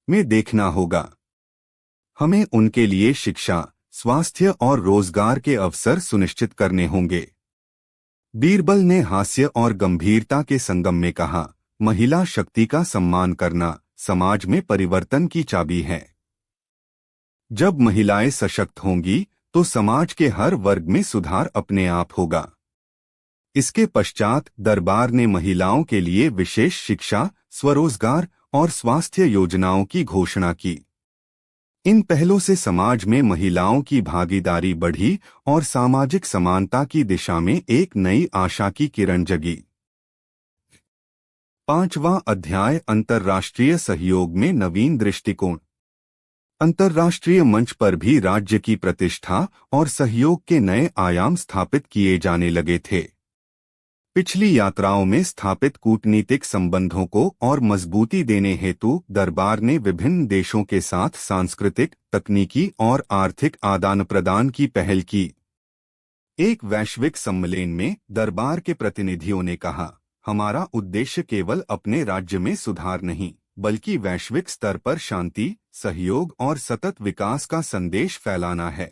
में देखना होगा। हमें उनके लिए शिक्षा, स्वास्थ्य और रोजगार के अवसर सुनिश्चित करने होंगे। बीरबल ने हास्य और गंभीरता के संगम में कहा, महिला शक्ति का सम्मान करना समाज में परिवर्तन की चाबी है। जब महिलाएं सशक्त होंगी तो समाज के हर वर्ग में सुधार अपने आप होगा। इसके पश्चात दरबार ने महिलाओं के लिए विशेष शिक्षा, स्वरोजगार और स्वास्थ्य योजनाओं की घोषणा की। इन पहलों से समाज में महिलाओं की भागीदारी बढ़ी और सामाजिक समानता की दिशा में एक नई आशा की किरण जगी। 5वां अध्याय, अंतर्राष्ट्रीय सहयोग में नवीन दृष्टिकोण। अंतर्राष्ट्रीय मंच पर भी राज्य की प्रतिष्ठा और सहयोग के नए आयाम स्थापित किए जाने लगे थे। पिछली यात्राओं में स्थापित कूटनीतिक संबंधों को और मजबूती देने हेतु दरबार ने विभिन्न देशों के साथ सांस्कृतिक, तकनीकी और आर्थिक आदान प्रदान की पहल की। एक वैश्विक सम्मेलन में दरबार के प्रतिनिधियों ने कहा, हमारा उद्देश्य केवल अपने राज्य में सुधार नहीं, बल्कि वैश्विक स्तर पर शांति, सहयोग और सतत विकास का संदेश फैलाना है।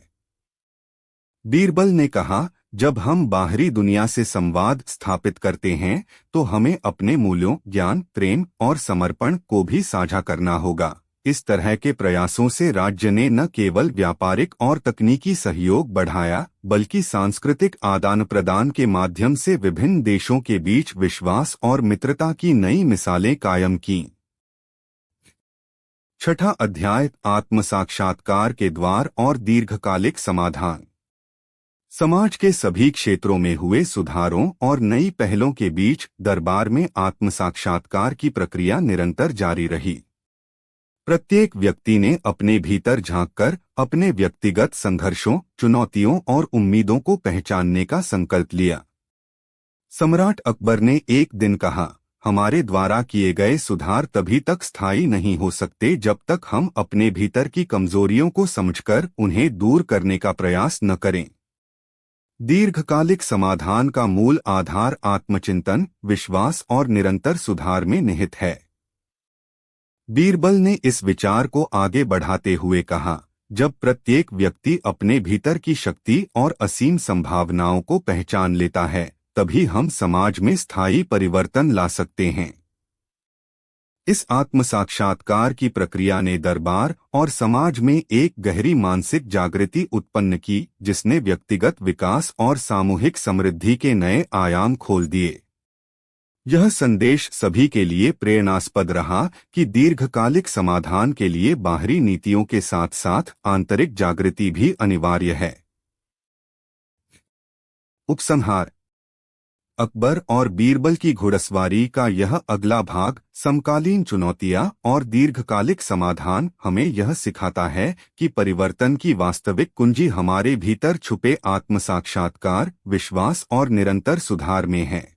बीरबल ने कहा, जब हम बाहरी दुनिया से संवाद स्थापित करते हैं तो हमें अपने मूल्यों, ज्ञान, प्रेम और समर्पण को भी साझा करना होगा। इस तरह के प्रयासों से राज्य ने न केवल व्यापारिक और तकनीकी सहयोग बढ़ाया, बल्कि सांस्कृतिक आदान प्रदान के माध्यम से विभिन्न देशों के बीच विश्वास और मित्रता की नई मिसालें कायम कीं। 6ठा अध्याय, आत्मसाक्षात्कार के द्वार और दीर्घकालिक समाधान। समाज के सभी क्षेत्रों में हुए सुधारों और नई पहलों के बीच दरबार में आत्मसाक्षात्कार की प्रक्रिया निरंतर जारी रही। प्रत्येक व्यक्ति ने अपने भीतर झांककर अपने व्यक्तिगत संघर्षों, चुनौतियों और उम्मीदों को पहचानने का संकल्प लिया। सम्राट अकबर ने एक दिन कहा, हमारे द्वारा किए गए सुधार तभी तक स्थायी नहीं हो सकते जब तक हम अपने भीतर की कमजोरियों को समझकर उन्हें दूर करने का प्रयास न करें। दीर्घकालिक समाधान का मूल आधार आत्मचिंतन, विश्वास और निरंतर सुधार में निहित है। बीरबल ने इस विचार को आगे बढ़ाते हुए कहा, जब प्रत्येक व्यक्ति अपने भीतर की शक्ति और असीम संभावनाओं को पहचान लेता है, तभी हम समाज में स्थायी परिवर्तन ला सकते हैं। इस आत्मसाक्षात्कार की प्रक्रिया ने दरबार और समाज में एक गहरी मानसिक जागृति उत्पन्न की, जिसने व्यक्तिगत विकास और सामूहिक समृद्धि के नए आयाम खोल दिए। यह संदेश सभी के लिए प्रेरणास्पद रहा कि दीर्घकालिक समाधान के लिए बाहरी नीतियों के साथ साथ आंतरिक जागृति भी अनिवार्य है। उपसंहार। अकबर और बीरबल की घुड़सवारी का यह अगला भाग, समकालीन चुनौतियां और दीर्घकालिक समाधान, हमें यह सिखाता है कि परिवर्तन की वास्तविक कुंजी हमारे भीतर छुपे आत्मसाक्षात्कार, विश्वास और निरंतर सुधार में है।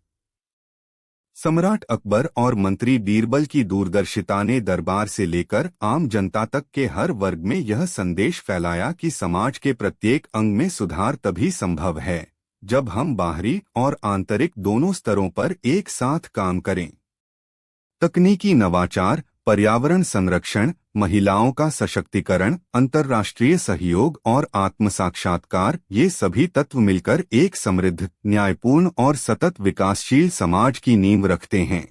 सम्राट अकबर और मंत्री बीरबल की दूरदर्शिता ने दरबार से लेकर आम जनता तक के हर वर्ग में यह संदेश फैलाया कि समाज के प्रत्येक अंग में सुधार तभी संभव है जब हम बाहरी और आंतरिक दोनों स्तरों पर एक साथ काम करें। तकनीकी नवाचार, पर्यावरण संरक्षण, महिलाओं का सशक्तिकरण, अंतर्राष्ट्रीय सहयोग और आत्मसाक्षात्कार, ये सभी तत्व मिलकर एक समृद्ध, न्यायपूर्ण और सतत विकासशील समाज की नींव रखते हैं।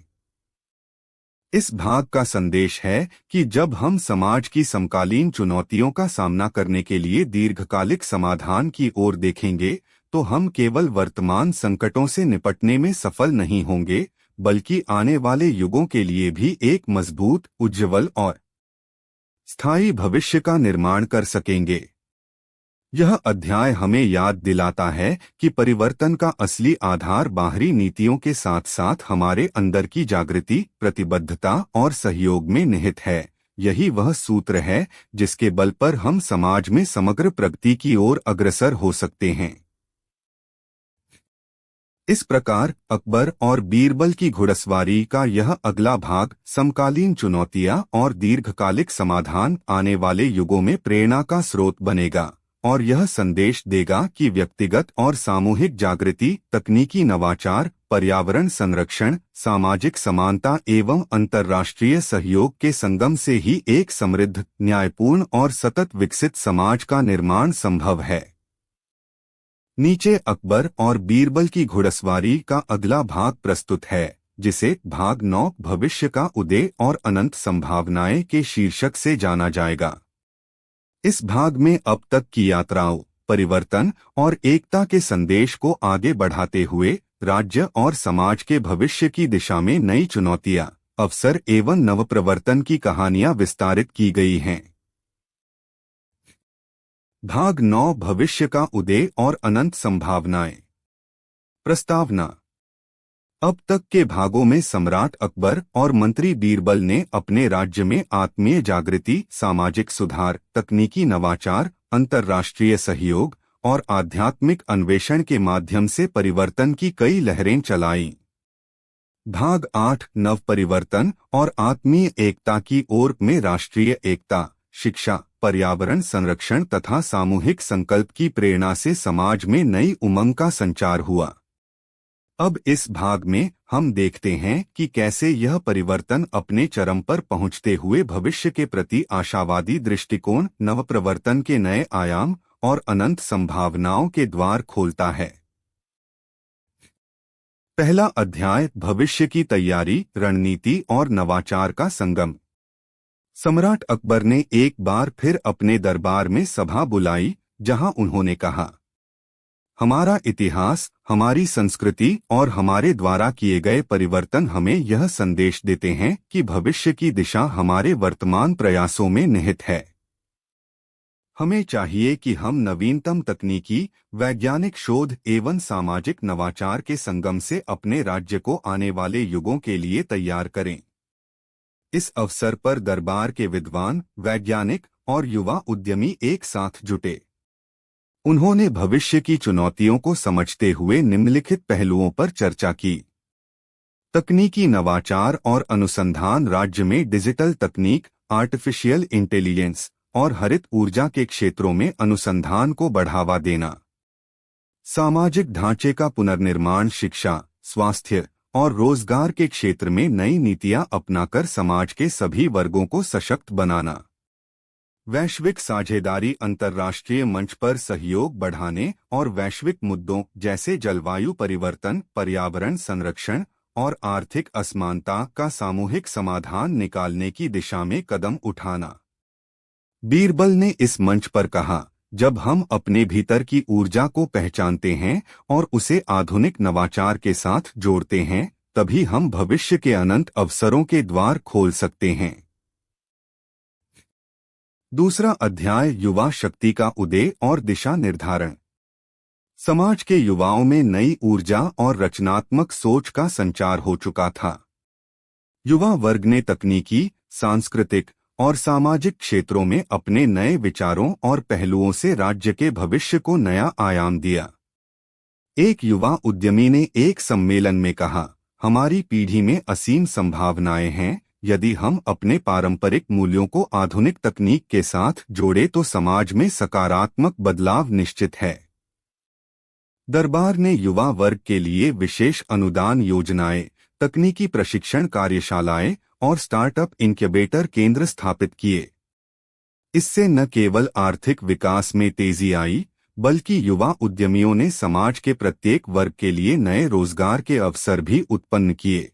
इस भाग का संदेश है कि जब हम समाज की समकालीन चुनौतियों का सामना करने के लिए दीर्घकालिक समाधान की ओर देखेंगे, तो हम केवल वर्तमान संकटों से निपटने में सफल नहीं होंगे, बल्कि आने वाले युगों के लिए भी एक मजबूत, उज्ज्वल और स्थायी भविष्य का निर्माण कर सकेंगे। यह अध्याय हमें याद दिलाता है कि परिवर्तन का असली आधार बाहरी नीतियों के साथ साथ हमारे अंदर की जागृति, प्रतिबद्धता और सहयोग में निहित है। यही वह सूत्र है जिसके बल पर हम समाज में समग्र प्रगति की ओर अग्रसर हो सकते हैं। इस प्रकार अकबर और बीरबल की घुड़सवारी का यह अगला भाग, समकालीन चुनौतियां और दीर्घकालिक समाधान, आने वाले युगों में प्रेरणा का स्रोत बनेगा और यह संदेश देगा कि व्यक्तिगत और सामूहिक जागृति, तकनीकी नवाचार, पर्यावरण संरक्षण, सामाजिक समानता एवं अंतर्राष्ट्रीय सहयोग के संगम से ही एक समृद्ध, न्यायपूर्ण और सतत विकसित समाज का निर्माण संभव है। नीचे अकबर और बीरबल की घुड़सवारी का अगला भाग प्रस्तुत है, जिसे भाग 9 भविष्य का उदय और अनंत संभावनाएं के शीर्षक से जाना जाएगा। इस भाग में अब तक की यात्राओं, परिवर्तन और एकता के संदेश को आगे बढ़ाते हुए राज्य और समाज के भविष्य की दिशा में नई चुनौतियां, अवसर एवं नवप्रवर्तन की कहानियां विस्तारित की गई हैं। भाग 9 भविष्य का उदय और अनंत संभावनाएं। प्रस्तावना। अब तक के भागों में सम्राट अकबर और मंत्री बीरबल ने अपने राज्य में आत्मीय जागृति, सामाजिक सुधार, तकनीकी नवाचार, अंतर्राष्ट्रीय सहयोग और आध्यात्मिक अन्वेषण के माध्यम से परिवर्तन की कई लहरें चलाईं। भाग 8 नव परिवर्तन और आत्मीय एकता की ओर में राष्ट्रीय एकता, शिक्षा, पर्यावरण संरक्षण तथा सामूहिक संकल्प की प्रेरणा से समाज में नई उमंग का संचार हुआ। अब इस भाग में हम देखते हैं कि कैसे यह परिवर्तन अपने चरम पर पहुंचते हुए भविष्य के प्रति आशावादी दृष्टिकोण, नवप्रवर्तन के नए आयाम और अनंत संभावनाओं के द्वार खोलता है। पहला अध्याय, भविष्य की तैयारी, रणनीति और नवाचार का संगम। सम्राट अकबर ने एक बार फिर अपने दरबार में सभा बुलाई, जहां उन्होंने कहा, हमारा इतिहास, हमारी संस्कृति और हमारे द्वारा किए गए परिवर्तन हमें यह संदेश देते हैं कि भविष्य की दिशा हमारे वर्तमान प्रयासों में निहित है। हमें चाहिए कि हम नवीनतम तकनीकी, वैज्ञानिक शोध एवं सामाजिक नवाचार के संगम से अपने राज्य को आने वाले युगों के लिए तैयार करें। इस अवसर पर दरबार के विद्वान, वैज्ञानिक और युवा उद्यमी एक साथ जुटे। उन्होंने भविष्य की चुनौतियों को समझते हुए निम्नलिखित पहलुओं पर चर्चा की। तकनीकी नवाचार और अनुसंधान, राज्य में डिजिटल तकनीक, आर्टिफिशियल इंटेलिजेंस और हरित ऊर्जा के क्षेत्रों में अनुसंधान को बढ़ावा देना। सामाजिक ढांचे का पुनर्निर्माण, शिक्षा, स्वास्थ्य और रोजगार के क्षेत्र में नई नीतियां अपनाकर समाज के सभी वर्गों को सशक्त बनाना। वैश्विक साझेदारी, अंतर्राष्ट्रीय मंच पर सहयोग बढ़ाने और वैश्विक मुद्दों जैसे जलवायु परिवर्तन, पर्यावरण संरक्षण और आर्थिक असमानता का सामूहिक समाधान निकालने की दिशा में कदम उठाना। बीरबल ने इस मंच पर कहा, जब हम अपने भीतर की ऊर्जा को पहचानते हैं और उसे आधुनिक नवाचार के साथ जोड़ते हैं, तभी हम भविष्य के अनंत अवसरों के द्वार खोल सकते हैं। दूसरा अध्याय, युवा शक्ति का उदय और दिशा निर्धारण। समाज के युवाओं में नई ऊर्जा और रचनात्मक सोच का संचार हो चुका था। युवा वर्ग ने तकनीकी, सांस्कृतिक और सामाजिक क्षेत्रों में अपने नए विचारों और पहलुओं से राज्य के भविष्य को नया आयाम दिया। एक युवा उद्यमी ने एक सम्मेलन में कहा, हमारी पीढ़ी में असीम संभावनाएं हैं। यदि हम अपने पारंपरिक मूल्यों को आधुनिक तकनीक के साथ जोड़े तो समाज में सकारात्मक बदलाव निश्चित है। दरबार ने युवा वर्ग के लिए विशेष अनुदान योजनाएं, तकनीकी प्रशिक्षण कार्यशालाएं और स्टार्टअप इनक्यूबेटर केंद्र स्थापित किए। इससे न केवल आर्थिक विकास में तेजी आई, बल्कि युवा उद्यमियों ने समाज के प्रत्येक वर्ग के लिए नए रोजगार के अवसर भी उत्पन्न किए।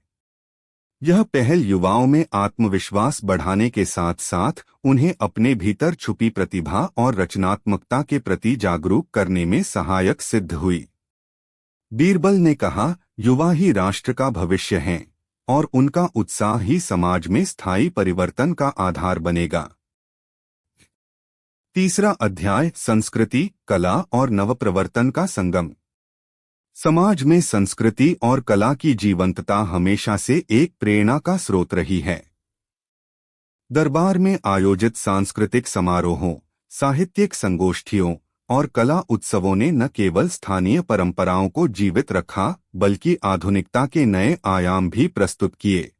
यह पहल युवाओं में आत्मविश्वास बढ़ाने के साथ साथ उन्हें अपने भीतर छुपी प्रतिभा और रचनात्मकता के प्रति जागरूक करने में सहायक सिद्ध हुई। बीरबल ने कहा, युवा ही राष्ट्र का भविष्य हैं और उनका उत्साह ही समाज में स्थायी परिवर्तन का आधार बनेगा। तीसरा अध्याय, संस्कृति, कला और नवप्रवर्तन का संगम। समाज में संस्कृति और कला की जीवंतता हमेशा से एक प्रेरणा का स्रोत रही है। दरबार में आयोजित सांस्कृतिक समारोहों, साहित्यिक संगोष्ठियों और कला उत्सवों ने न केवल स्थानीय परंपराओं को जीवित रखा, बल्कि आधुनिकता के नए आयाम भी प्रस्तुत किए।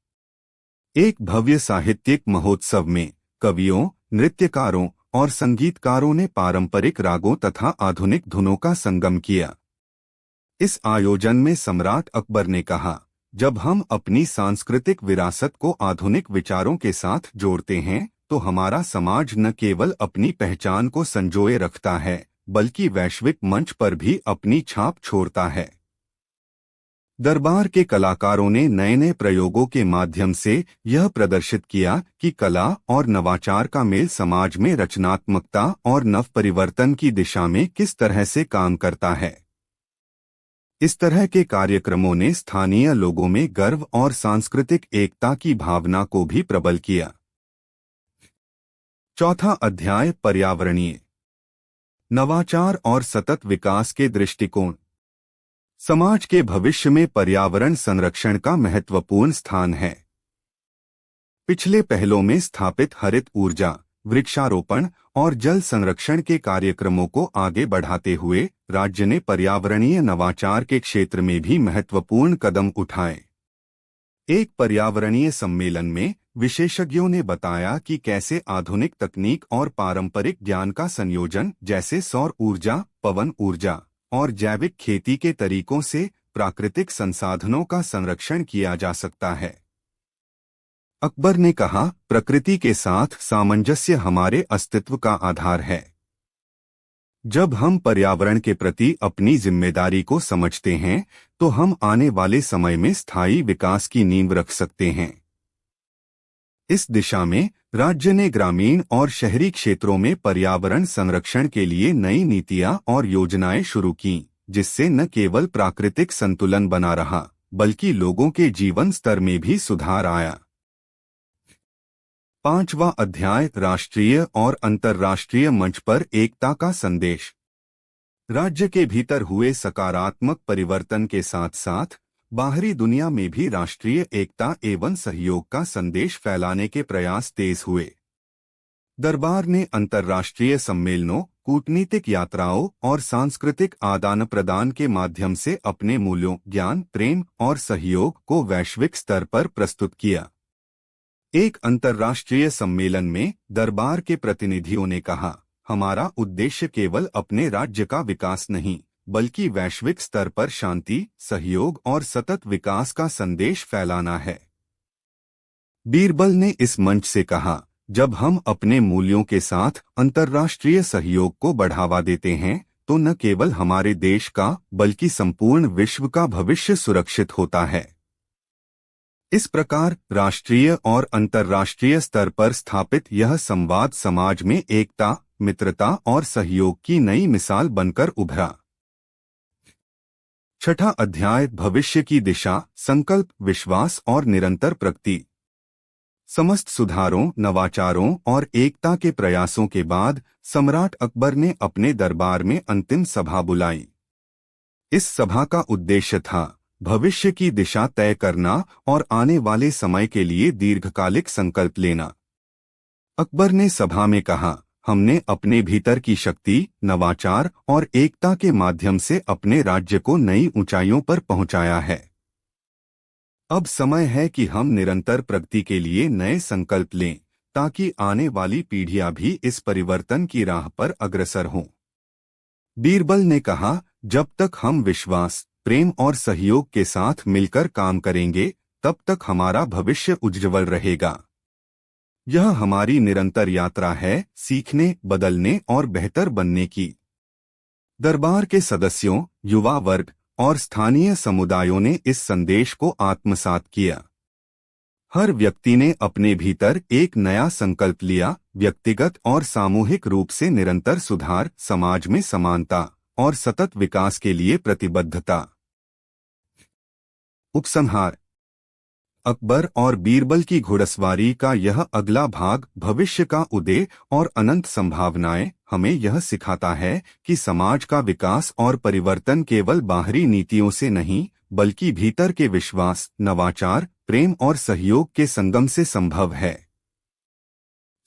एक भव्य साहित्यिक महोत्सव में कवियों, नृत्यकारों और संगीतकारों ने पारंपरिक रागों तथा आधुनिक धुनों का संगम किया। इस आयोजन में सम्राट अकबर ने कहा, जब हम अपनी सांस्कृतिक विरासत को आधुनिक विचारों के साथ जोड़ते हैं तो हमारा समाज न केवल अपनी पहचान को संजोए रखता है बल्कि वैश्विक मंच पर भी अपनी छाप छोड़ता है। दरबार के कलाकारों ने नए नए प्रयोगों के माध्यम से यह प्रदर्शित किया कि कला और नवाचार का मेल समाज में रचनात्मकता और नव परिवर्तन की दिशा में किस तरह से काम करता है। इस तरह के कार्यक्रमों ने स्थानीय लोगों में गर्व और सांस्कृतिक एकता की भावना को भी प्रबल किया। चौथा अध्याय, पर्यावरणीय नवाचार और सतत विकास के दृष्टिकोण। समाज के भविष्य में पर्यावरण संरक्षण का महत्वपूर्ण स्थान है। पिछले पहलों में स्थापित हरित ऊर्जा, वृक्षारोपण और जल संरक्षण के कार्यक्रमों को आगे बढ़ाते हुए राज्य ने पर्यावरणीय नवाचार के क्षेत्र में भी महत्वपूर्ण कदम उठाए। एक पर्यावरणीय सम्मेलन में विशेषज्ञों ने बताया कि कैसे आधुनिक तकनीक और पारंपरिक ज्ञान का संयोजन जैसे सौर ऊर्जा, पवन ऊर्जा और जैविक खेती के तरीकों से प्राकृतिक संसाधनों का संरक्षण किया जा सकता है। अकबर ने कहा, प्रकृति के साथ सामंजस्य हमारे अस्तित्व का आधार है। जब हम पर्यावरण के प्रति अपनी जिम्मेदारी को समझते हैं तो हम आने वाले समय में स्थायी विकास की नींव रख सकते हैं। इस दिशा में राज्य ने ग्रामीण और शहरी क्षेत्रों में पर्यावरण संरक्षण के लिए नई नीतियां और योजनाएं शुरू की, जिससे न केवल प्राकृतिक संतुलन बना रहा बल्कि लोगों के जीवन स्तर में भी सुधार आया। पांचवा अध्याय, राष्ट्रीय और अंतर्राष्ट्रीय मंच पर एकता का संदेश। राज्य के भीतर हुए सकारात्मक परिवर्तन के साथ साथ बाहरी दुनिया में भी राष्ट्रीय एकता एवं सहयोग का संदेश फैलाने के प्रयास तेज हुए। दरबार ने अंतर्राष्ट्रीय सम्मेलनों, कूटनीतिक यात्राओं और सांस्कृतिक आदान प्रदान के माध्यम से अपने मूल्यों, ज्ञान, प्रेम और सहयोग को वैश्विक स्तर पर प्रस्तुत किया। एक अंतर्राष्ट्रीय सम्मेलन में दरबार के प्रतिनिधियों ने कहा, हमारा उद्देश्य केवल अपने राज्य का विकास नहीं बल्कि वैश्विक स्तर पर शांति, सहयोग और सतत विकास का संदेश फैलाना है। बीरबल ने इस मंच से कहा, जब हम अपने मूल्यों के साथ अंतर्राष्ट्रीय सहयोग को बढ़ावा देते हैं तो न केवल हमारे देश का बल्कि संपूर्ण विश्व का भविष्य सुरक्षित होता है। इस प्रकार राष्ट्रीय और अंतर्राष्ट्रीय स्तर पर स्थापित यह संवाद समाज में एकता, मित्रता और सहयोग की नई मिसाल बनकर उभरा। छठा अध्याय, भविष्य की दिशा, संकल्प, विश्वास और निरंतर प्रगति। समस्त सुधारों, नवाचारों और एकता के प्रयासों के बाद सम्राट अकबर ने अपने दरबार में अंतिम सभा बुलाई। इस सभा का उद्देश्य था भविष्य की दिशा तय करना और आने वाले समय के लिए दीर्घकालिक संकल्प लेना। अकबर ने सभा में कहा, हमने अपने भीतर की शक्ति, नवाचार और एकता के माध्यम से अपने राज्य को नई ऊंचाइयों पर पहुंचाया है। अब समय है कि हम निरंतर प्रगति के लिए नए संकल्प लें ताकि आने वाली पीढ़ियां भी इस परिवर्तन की राह पर अग्रसर हों। बीरबल ने कहा, जब तक हम विश्वास, प्रेम और सहयोग के साथ मिलकर काम करेंगे तब तक हमारा भविष्य उज्ज्वल रहेगा। यह हमारी निरंतर यात्रा है, सीखने, बदलने और बेहतर बनने की। दरबार के सदस्यों, युवा वर्ग और स्थानीय समुदायों ने इस संदेश को आत्मसात किया। हर व्यक्ति ने अपने भीतर एक नया संकल्प लिया, व्यक्तिगत और सामूहिक रूप से निरंतर सुधार, समाज में समानता और सतत विकास के लिए प्रतिबद्धता। उपसंहार। अकबर और बीरबल की घुड़सवारी का यह अगला भाग, भविष्य का उदय और अनंत संभावनाएं, हमें यह सिखाता है कि समाज का विकास और परिवर्तन केवल बाहरी नीतियों से नहीं बल्कि भीतर के विश्वास, नवाचार, प्रेम और सहयोग के संगम से संभव है।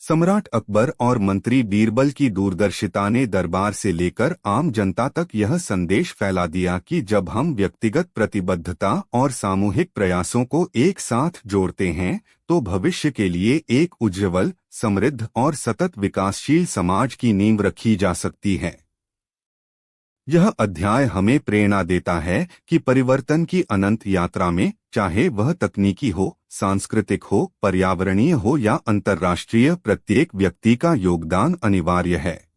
सम्राट अकबर और मंत्री बीरबल की दूरदर्शिता ने दरबार से लेकर आम जनता तक यह संदेश फैला दिया कि जब हम व्यक्तिगत प्रतिबद्धता और सामूहिक प्रयासों को एक साथ जोड़ते हैं तो भविष्य के लिए एक उज्ज्वल, समृद्ध और सतत विकासशील समाज की नींव रखी जा सकती है। यह अध्याय हमें प्रेरणा देता है कि परिवर्तन की अनंत यात्रा में, चाहे वह तकनीकी हो, सांस्कृतिक हो, पर्यावरणीय हो या अंतर्राष्ट्रीय, प्रत्येक व्यक्ति का योगदान अनिवार्य है।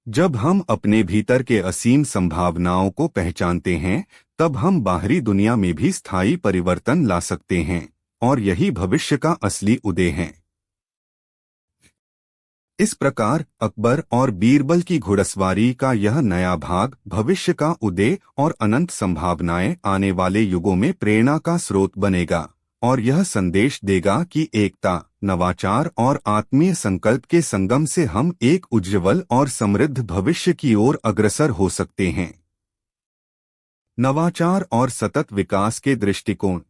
जब हम अपने भीतर के असीम संभावनाओं को पहचानते हैं, तब हम बाहरी दुनिया में भी स्थायी परिवर्तन ला सकते हैं, और यही भविष्य का असली उदय है। इस प्रकार अकबर और बीरबल की घुड़सवारी का यह नया भाग भविष्य का उदय और अनंत संभावनाएं आने वाले युगों में प्रेरणा का स्रोत बनेगा, और यह संदेश देगा कि एकता, नवाचार और आत्मीय संकल्प के संगम से हम एक उज्ज्वल और समृद्ध भविष्य की ओर अग्रसर हो सकते हैं। नवाचार और सतत विकास के दृष्टिकोण।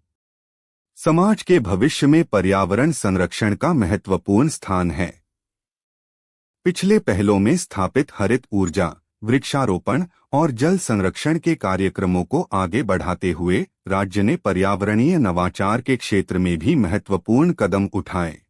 समाज के भविष्य में पर्यावरण संरक्षण का महत्वपूर्ण स्थान है। पिछले पहलों में स्थापित हरित ऊर्जा, वृक्षारोपण और जल संरक्षण के कार्यक्रमों को आगे बढ़ाते हुए राज्य ने पर्यावरणीय नवाचार के क्षेत्र में भी महत्वपूर्ण कदम उठाए।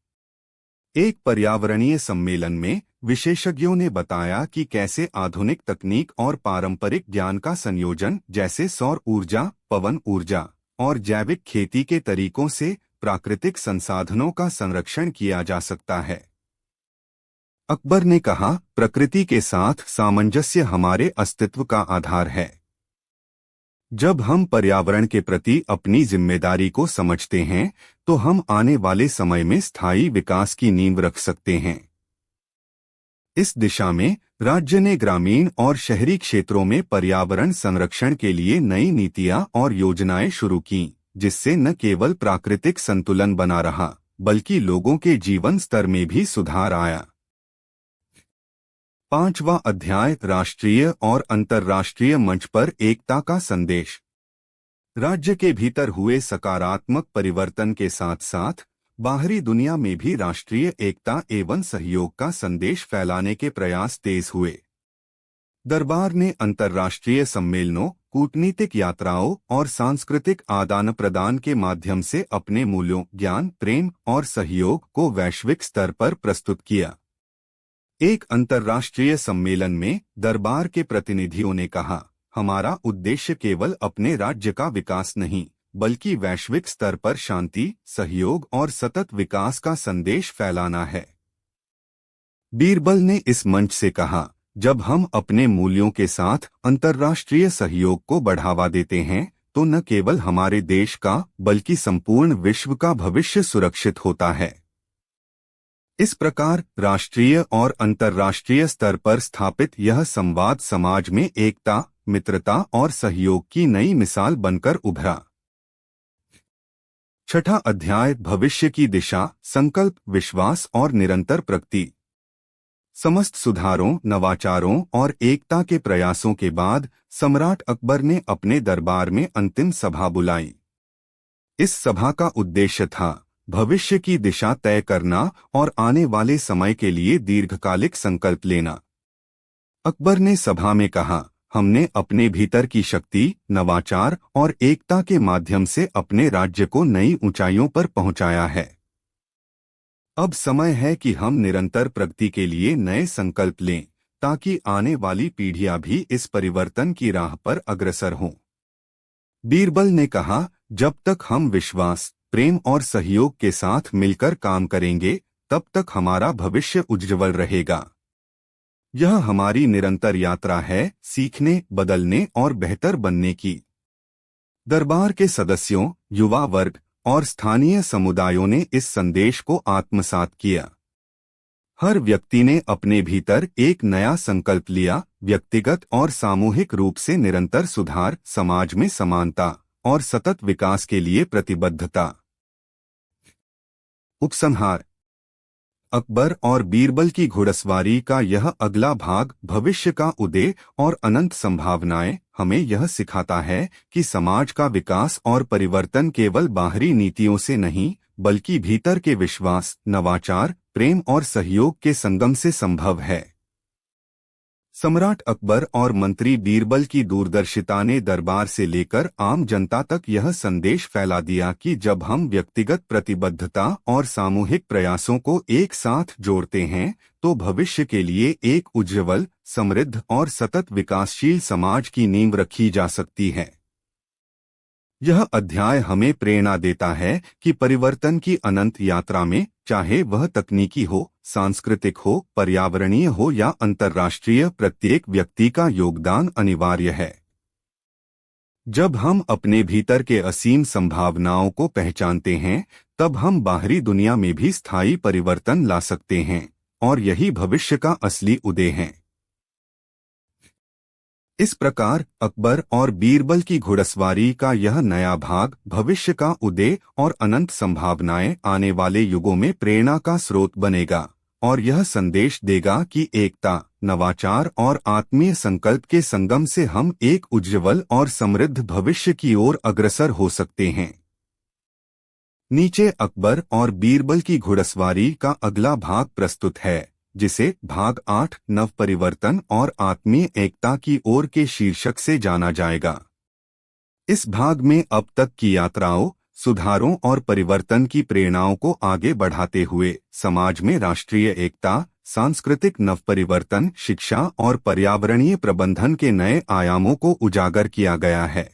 एक पर्यावरणीय सम्मेलन में विशेषज्ञों ने बताया कि कैसे आधुनिक तकनीक और पारंपरिक ज्ञान का संयोजन, जैसे सौर ऊर्जा, पवन ऊर्जा और जैविक खेती के तरीकों से प्राकृतिक संसाधनों का संरक्षण किया जा सकता है। अकबर ने कहा, प्रकृति के साथ सामंजस्य हमारे अस्तित्व का आधार है। जब हम पर्यावरण के प्रति अपनी जिम्मेदारी को समझते हैं, तो हम आने वाले समय में स्थायी विकास की नींव रख सकते हैं। इस दिशा में राज्य ने ग्रामीण और शहरी क्षेत्रों में पर्यावरण संरक्षण के लिए नई नीतियां और योजनाएं शुरू की, जिससे न केवल प्राकृतिक संतुलन बना रहा, बल्कि लोगों के जीवन स्तर में भी सुधार आया। 5वां अध्याय, राष्ट्रीय और अंतर्राष्ट्रीय मंच पर एकता का संदेश। राज्य के भीतर हुए सकारात्मक परिवर्तन के साथ साथ बाहरी दुनिया में भी राष्ट्रीय एकता एवं सहयोग का संदेश फैलाने के प्रयास तेज हुए। दरबार ने अंतर्राष्ट्रीय सम्मेलनों, कूटनीतिक यात्राओं और सांस्कृतिक आदान प्रदान के माध्यम से अपने मूल्यों, ज्ञान, प्रेम और सहयोग को वैश्विक स्तर पर प्रस्तुत किया। एक अंतर्राष्ट्रीय सम्मेलन में दरबार के प्रतिनिधियों ने कहा, हमारा उद्देश्य केवल अपने राज्य का विकास नहीं, बल्कि वैश्विक स्तर पर शांति, सहयोग और सतत विकास का संदेश फैलाना है। बीरबल ने इस मंच से कहा, जब हम अपने मूल्यों के साथ अंतर्राष्ट्रीय सहयोग को बढ़ावा देते हैं, तो न केवल हमारे देश का, बल्कि संपूर्ण विश्व का भविष्य सुरक्षित होता है। इस प्रकार राष्ट्रीय और अंतर्राष्ट्रीय स्तर पर स्थापित यह संवाद समाज में एकता, मित्रता और सहयोग की नई मिसाल बनकर उभरा। 6ठा अध्याय, भविष्य की दिशा, संकल्प, विश्वास और निरंतर प्रगति। समस्त सुधारों, नवाचारों और एकता के प्रयासों के बाद सम्राट अकबर ने अपने दरबार में अंतिम सभा बुलाई। इस सभा का उद्देश्य था भविष्य की दिशा तय करना और आने वाले समय के लिए दीर्घकालिक संकल्प लेना। अकबर ने सभा में कहा, हमने अपने भीतर की शक्ति, नवाचार और एकता के माध्यम से अपने राज्य को नई ऊंचाइयों पर पहुंचाया है। अब समय है कि हम निरंतर प्रगति के लिए नए संकल्प लें, ताकि आने वाली पीढ़ियां भी इस परिवर्तन की राह पर अग्रसर हों। बीरबल ने कहा, जब तक हम विश्वास, प्रेम और सहयोग के साथ मिलकर काम करेंगे, तब तक हमारा भविष्य उज्ज्वल रहेगा। यह हमारी निरंतर यात्रा है, सीखने, बदलने और बेहतर बनने की। दरबार के सदस्यों, युवा वर्ग और स्थानीय समुदायों ने इस संदेश को आत्मसात किया। हर व्यक्ति ने अपने भीतर एक नया संकल्प लिया, व्यक्तिगत और सामूहिक रूप से निरंतर सुधार, समाज में समानता और सतत विकास के लिए प्रतिबद्धता। उपसंहार। अकबर और बीरबल की घुड़सवारी का यह अगला भाग, भविष्य का उदय और अनंत संभावनाएं, हमें यह सिखाता है कि समाज का विकास और परिवर्तन केवल बाहरी नीतियों से नहीं, बल्कि भीतर के विश्वास, नवाचार, प्रेम और सहयोग के संगम से संभव है। सम्राट अकबर और मंत्री बीरबल की दूरदर्शिता ने दरबार से लेकर आम जनता तक यह संदेश फैला दिया कि जब हम व्यक्तिगत प्रतिबद्धता और सामूहिक प्रयासों को एक साथ जोड़ते हैं तो भविष्य के लिए एक उज्ज्वल, समृद्ध और सतत विकासशील समाज की नींव रखी जा सकती है। यह अध्याय हमें प्रेरणा देता है कि परिवर्तन की अनंत यात्रा में, चाहे वह तकनीकी हो, सांस्कृतिक हो, पर्यावरणीय हो या अंतर्राष्ट्रीय, प्रत्येक व्यक्ति का योगदान अनिवार्य है। जब हम अपने भीतर के असीम संभावनाओं को पहचानते हैं, तब हम बाहरी दुनिया में भी स्थायी परिवर्तन ला सकते हैं, और यही भविष्य का असली उदय है। इस प्रकार अकबर और बीरबल की घुड़सवारी का यह नया भाग भविष्य का उदय और अनंत संभावनाएं आने वाले युगों में प्रेरणा का स्रोत बनेगा, और यह संदेश देगा कि एकता, नवाचार और आत्मीय संकल्प के संगम से हम एक उज्ज्वल और समृद्ध भविष्य की ओर अग्रसर हो सकते हैं। नीचे अकबर और बीरबल की घुड़सवारी का अगला भाग प्रस्तुत है, जिसे भाग 8 नव परिवर्तन और आत्मीय एकता की ओर के शीर्षक से जाना जाएगा। इस भाग में अब तक की यात्राओं, सुधारों और परिवर्तन की प्रेरणाओं को आगे बढ़ाते हुए समाज में राष्ट्रीय एकता, सांस्कृतिक नवपरिवर्तन, शिक्षा और पर्यावरणीय प्रबंधन के नए आयामों को उजागर किया गया है।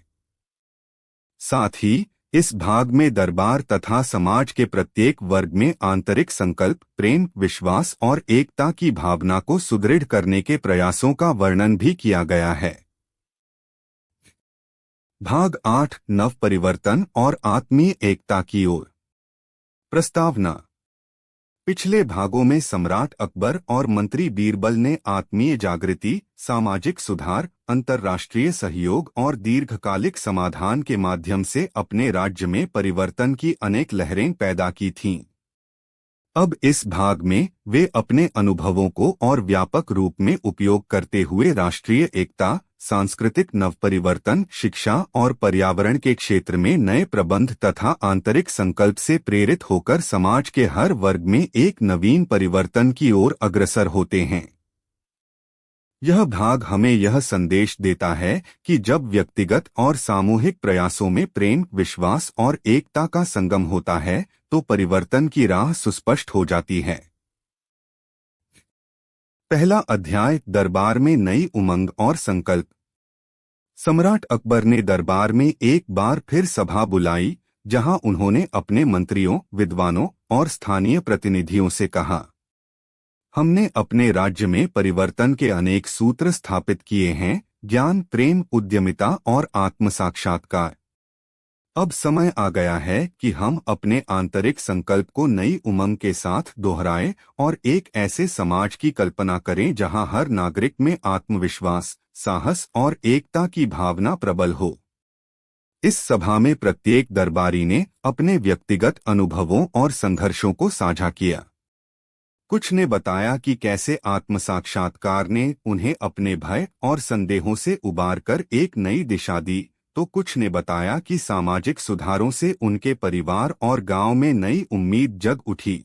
साथ ही इस भाग में दरबार तथा समाज के प्रत्येक वर्ग में आंतरिक संकल्प, प्रेम, विश्वास और एकता की भावना को सुदृढ़ करने के प्रयासों का वर्णन भी किया गया है। भाग 8 नव परिवर्तन और आत्मीय एकता की ओर। प्रस्तावना। पिछले भागों में सम्राट अकबर और मंत्री बीरबल ने आत्मीय जागृति, सामाजिक सुधार, अंतर्राष्ट्रीय सहयोग और दीर्घकालिक समाधान के माध्यम से अपने राज्य में परिवर्तन की अनेक लहरें पैदा की थीं। अब इस भाग में वे अपने अनुभवों को और व्यापक रूप में उपयोग करते हुए राष्ट्रीय एकता, सांस्कृतिक नवपरिवर्तन, शिक्षा और पर्यावरण के क्षेत्र में नए प्रबंध तथा आंतरिक संकल्प से प्रेरित होकर समाज के हर वर्ग में एक नवीन परिवर्तन की ओर अग्रसर होते हैं। यह भाग हमें यह संदेश देता है कि जब व्यक्तिगत और सामूहिक प्रयासों में प्रेम, विश्वास और एकता का संगम होता है तो परिवर्तन की राह सुस्पष्ट हो जाती है। पहला अध्याय, दरबार में नई उमंग और संकल्प। सम्राट अकबर ने दरबार में एक बार फिर सभा बुलाई, जहां उन्होंने अपने मंत्रियों, विद्वानों और स्थानीय प्रतिनिधियों से कहा, हमने अपने राज्य में परिवर्तन के अनेक सूत्र स्थापित किए हैं, ज्ञान, प्रेम, उद्यमिता और आत्म साक्षात्कार। अब समय आ गया है कि हम अपने आंतरिक संकल्प को नई उमंग के साथ दोहराएं और एक ऐसे समाज की कल्पना करें जहां हर नागरिक में आत्मविश्वास, साहस और एकता की भावना प्रबल हो। इस सभा में प्रत्येक दरबारी ने अपने व्यक्तिगत अनुभवों और संघर्षों को साझा किया। कुछ ने बताया कि कैसे आत्म साक्षात्कार ने उन्हें अपने भय और संदेहों से उबारकर एक नई दिशा दी, तो कुछ ने बताया कि सामाजिक सुधारों से उनके परिवार और गांव में नई उम्मीद जग उठी।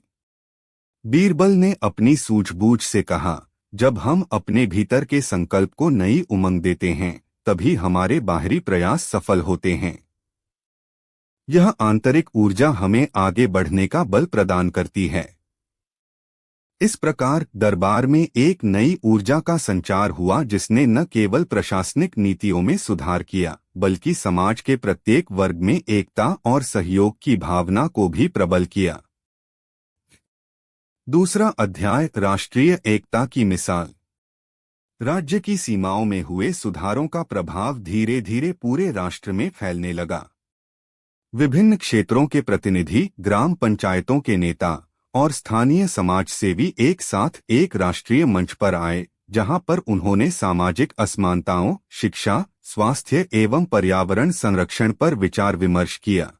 बीरबल ने अपनी सूझबूझ से कहा, जब हम अपने भीतर के संकल्प को नई उमंग देते हैं, तभी हमारे बाहरी प्रयास सफल होते हैं। यह आंतरिक ऊर्जा हमें आगे बढ़ने का बल प्रदान करती है। इस प्रकार दरबार में एक नई ऊर्जा का संचार हुआ, जिसने न केवल प्रशासनिक नीतियों में सुधार किया, बल्कि समाज के प्रत्येक वर्ग में एकता और सहयोग की भावना को भी प्रबल किया। दूसरा अध्याय, राष्ट्रीय एकता की मिसाल। राज्य की सीमाओं में हुए सुधारों का प्रभाव धीरे धीरे पूरे राष्ट्र में फैलने लगा। विभिन्न क्षेत्रों के प्रतिनिधि, ग्राम पंचायतों के नेता और स्थानीय समाजसेवी एक साथ एक राष्ट्रीय मंच पर आए, जहां पर उन्होंने सामाजिक असमानताओं, शिक्षा, स्वास्थ्य एवं पर्यावरण संरक्षण पर विचार विमर्श किया।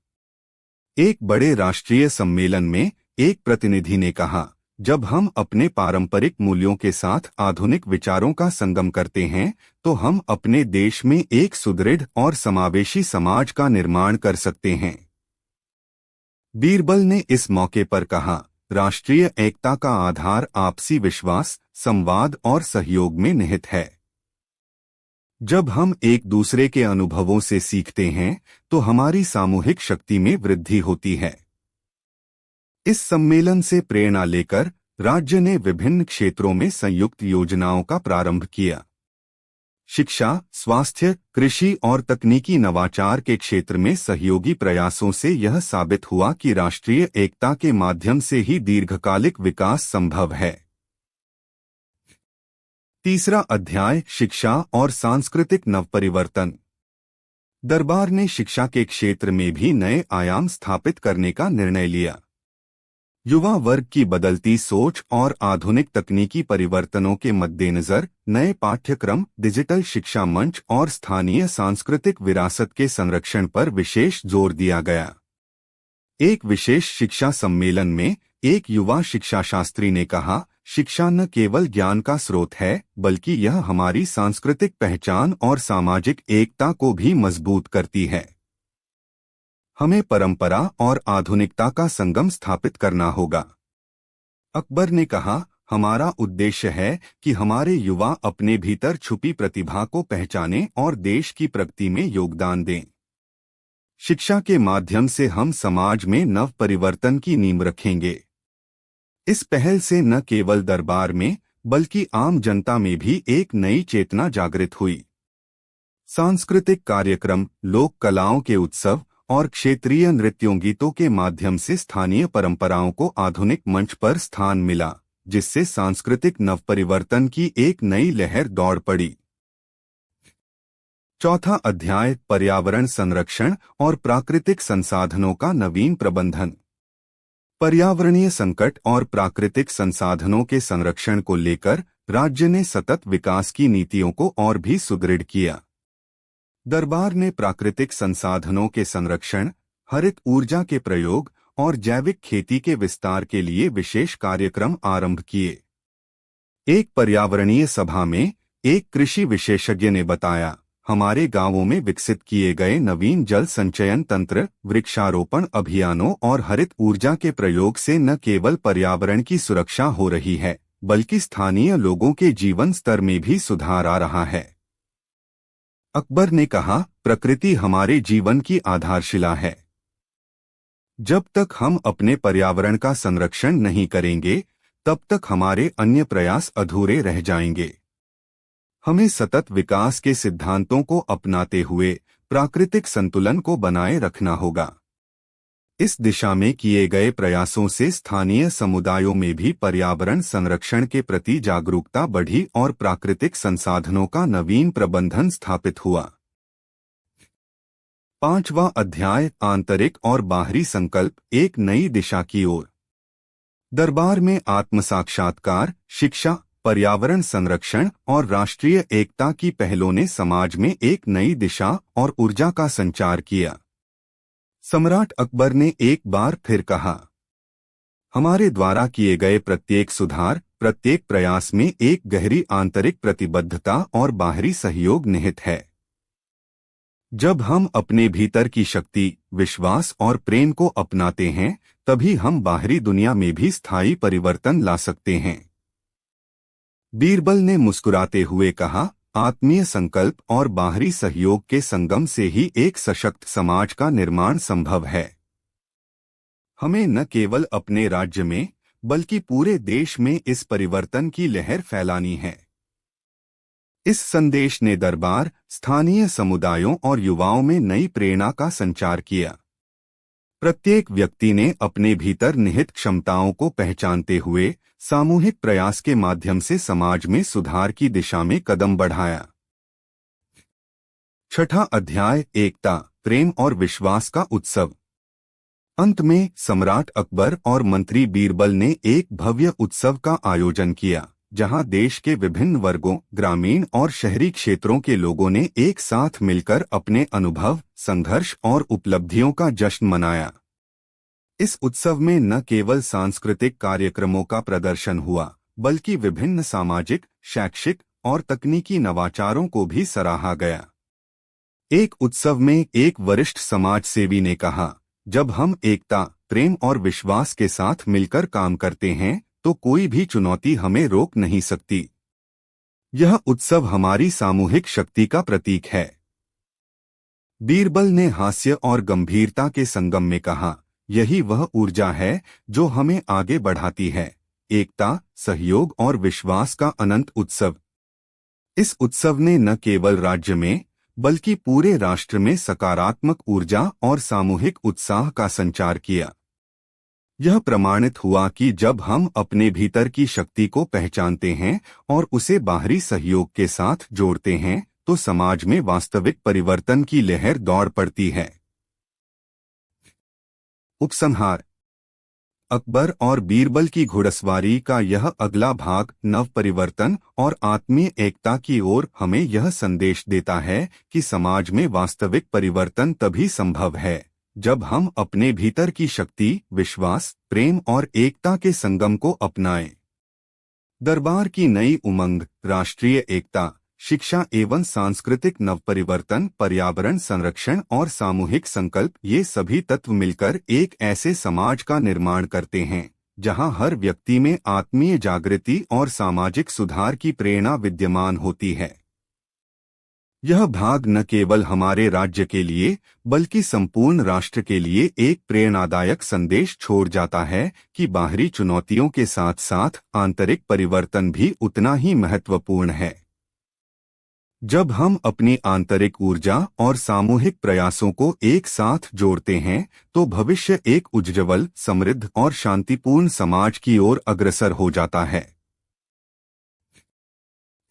एक बड़े राष्ट्रीय सम्मेलन में एक प्रतिनिधि ने कहा, जब हम अपने पारंपरिक मूल्यों के साथ आधुनिक विचारों का संगम करते हैं, तो हम अपने देश में एक सुदृढ़ और समावेशी समाज का निर्माण कर सकते हैं। बीरबल ने इस मौके पर कहा, राष्ट्रीय एकता का आधार आपसी विश्वास, संवाद और सहयोग में निहित है। जब हम एक दूसरे के अनुभवों से सीखते हैं तो हमारी सामूहिक शक्ति में वृद्धि होती है। इस सम्मेलन से प्रेरणा लेकर राज्य ने विभिन्न क्षेत्रों में संयुक्त योजनाओं का प्रारंभ किया। शिक्षा, स्वास्थ्य, कृषि और तकनीकी नवाचार के क्षेत्र में सहयोगी प्रयासों से यह साबित हुआ कि राष्ट्रीय एकता के माध्यम से ही दीर्घकालिक विकास संभव है। तीसरा अध्याय, शिक्षा और सांस्कृतिक नवपरिवर्तन। दरबार ने शिक्षा के क्षेत्र में भी नए आयाम स्थापित करने का निर्णय लिया। युवा वर्ग की बदलती सोच और आधुनिक तकनीकी परिवर्तनों के मद्देनजर नए पाठ्यक्रम, डिजिटल शिक्षा मंच और स्थानीय सांस्कृतिक विरासत के संरक्षण पर विशेष जोर दिया गया। एक विशेष शिक्षा सम्मेलन में एक युवा शिक्षाशास्त्री ने कहा, शिक्षा न केवल ज्ञान का स्रोत है, बल्कि यह हमारी सांस्कृतिक पहचान और सामाजिक एकता को भी मजबूत करती है। हमें परंपरा और आधुनिकता का संगम स्थापित करना होगा। अकबर ने कहा, हमारा उद्देश्य है कि हमारे युवा अपने भीतर छुपी प्रतिभा को पहचानें और देश की प्रगति में योगदान दें। शिक्षा के माध्यम से हम समाज में नव परिवर्तन की नींव रखेंगे। इस पहल से न केवल दरबार में बल्कि आम जनता में भी एक नई चेतना जागृत हुई। सांस्कृतिक कार्यक्रम, लोक कलाओं के उत्सव और क्षेत्रीय नृत्यों गीतों के माध्यम से स्थानीय परंपराओं को आधुनिक मंच पर स्थान मिला, जिससे सांस्कृतिक नवपरिवर्तन की एक नई लहर दौड़ पड़ी। चौथा अध्याय, पर्यावरण संरक्षण और प्राकृतिक संसाधनों का नवीन प्रबंधन। पर्यावरणीय संकट और प्राकृतिक संसाधनों के संरक्षण को लेकर राज्य ने सतत विकास की नीतियों को और भी सुदृढ़ किया। दरबार ने प्राकृतिक संसाधनों के संरक्षण, हरित ऊर्जा के प्रयोग और जैविक खेती के विस्तार के लिए विशेष कार्यक्रम आरंभ किए। एक पर्यावरणीय सभा में एक कृषि विशेषज्ञ ने बताया, हमारे गांवों में विकसित किए गए नवीन जल संचयन तंत्र, वृक्षारोपण अभियानों और हरित ऊर्जा के प्रयोग से न केवल पर्यावरण की सुरक्षा हो रही है, बल्कि स्थानीय लोगों के जीवन स्तर में भी सुधार आ रहा है। अकबर ने कहा, प्रकृति हमारे जीवन की आधारशिला है। जब तक हम अपने पर्यावरण का संरक्षण नहीं करेंगे, तब तक हमारे अन्य प्रयास अधूरे रह जाएंगे। हमें सतत विकास के सिद्धांतों को अपनाते हुए प्राकृतिक संतुलन को बनाए रखना होगा। इस दिशा में किए गए प्रयासों से स्थानीय समुदायों में भी पर्यावरण संरक्षण के प्रति जागरूकता बढ़ी और प्राकृतिक संसाधनों का नवीन प्रबंधन स्थापित हुआ। पांचवा अध्याय, आंतरिक और बाहरी संकल्प, एक नई दिशा की ओर। दरबार में आत्मसाक्षात्कार, शिक्षा, पर्यावरण संरक्षण और राष्ट्रीय एकता की पहलों ने समाज में एक नई दिशा और ऊर्जा का संचार किया। सम्राट अकबर ने एक बार फिर कहा, हमारे द्वारा किए गए प्रत्येक सुधार, प्रत्येक प्रयास में एक गहरी आंतरिक प्रतिबद्धता और बाहरी सहयोग निहित है। जब हम अपने भीतर की शक्ति, विश्वास और प्रेम को अपनाते हैं, तभी हम बाहरी दुनिया में भी स्थायी परिवर्तन ला सकते हैं। बीरबल ने मुस्कुराते हुए कहा, आत्मीय संकल्प और बाहरी सहयोग के संगम से ही एक सशक्त समाज का निर्माण संभव है। हमें न केवल अपने राज्य में बल्कि पूरे देश में इस परिवर्तन की लहर फैलानी है। इस संदेश ने दरबार, स्थानीय समुदायों और युवाओं में नई प्रेरणा का संचार किया। प्रत्येक व्यक्ति ने अपने भीतर निहित क्षमताओं को पहचानते हुए सामूहिक प्रयास के माध्यम से समाज में सुधार की दिशा में कदम बढ़ाया। छठा अध्याय, एकता, प्रेम और विश्वास का उत्सव। अंत में सम्राट अकबर और मंत्री बीरबल ने एक भव्य उत्सव का आयोजन किया, जहां देश के विभिन्न वर्गों, ग्रामीण और शहरी क्षेत्रों के लोगों ने एक साथ मिलकर अपने अनुभव, संघर्ष और उपलब्धियों का जश्न मनाया। इस उत्सव में न केवल सांस्कृतिक कार्यक्रमों का प्रदर्शन हुआ, बल्कि विभिन्न सामाजिक, शैक्षिक और तकनीकी नवाचारों को भी सराहा गया। एक उत्सव में एक वरिष्ठ समाज सेवी ने कहा, जब हम एकता, प्रेम और विश्वास के साथ मिलकर काम करते हैं, तो कोई भी चुनौती हमें रोक नहीं सकती। यह उत्सव हमारी सामूहिक शक्ति का प्रतीक है। बीरबल ने हास्य और गंभीरता के संगम में कहा, यही वह ऊर्जा है जो हमें आगे बढ़ाती है। एकता, सहयोग और विश्वास का अनंत उत्सव। इस उत्सव ने न केवल राज्य में बल्कि पूरे राष्ट्र में सकारात्मक ऊर्जा और सामूहिक उत्साह का संचार किया। यह प्रमाणित हुआ कि जब हम अपने भीतर की शक्ति को पहचानते हैं और उसे बाहरी सहयोग के साथ जोड़ते हैं तो समाज में वास्तविक परिवर्तन की लहर दौड़ पड़ती है। उपसंहार। अकबर और बीरबल की घुड़सवारी का यह अगला भाग नव परिवर्तन और आत्मीय एकता की ओर हमें यह संदेश देता है कि समाज में वास्तविक परिवर्तन तभी संभव है जब हम अपने भीतर की शक्ति, विश्वास, प्रेम और एकता के संगम को अपनाएं। दरबार की नई उमंग, राष्ट्रीय एकता, शिक्षा एवं सांस्कृतिक नवपरिवर्तन, पर्यावरण संरक्षण और सामूहिक संकल्प, ये सभी तत्व मिलकर एक ऐसे समाज का निर्माण करते हैं जहां हर व्यक्ति में आत्मीय जागृति और सामाजिक सुधार की प्रेरणा विद्यमान होती है। यह भाग न केवल हमारे राज्य के लिए बल्कि संपूर्ण राष्ट्र के लिए एक प्रेरणादायक संदेश छोड़ जाता है कि बाहरी चुनौतियों के साथ साथ आंतरिक परिवर्तन भी उतना ही महत्वपूर्ण है। जब हम अपनी आंतरिक ऊर्जा और सामूहिक प्रयासों को एक साथ जोड़ते हैं तो भविष्य एक उज्ज्वल, समृद्ध और शांतिपूर्ण समाज की ओर अग्रसर हो जाता है।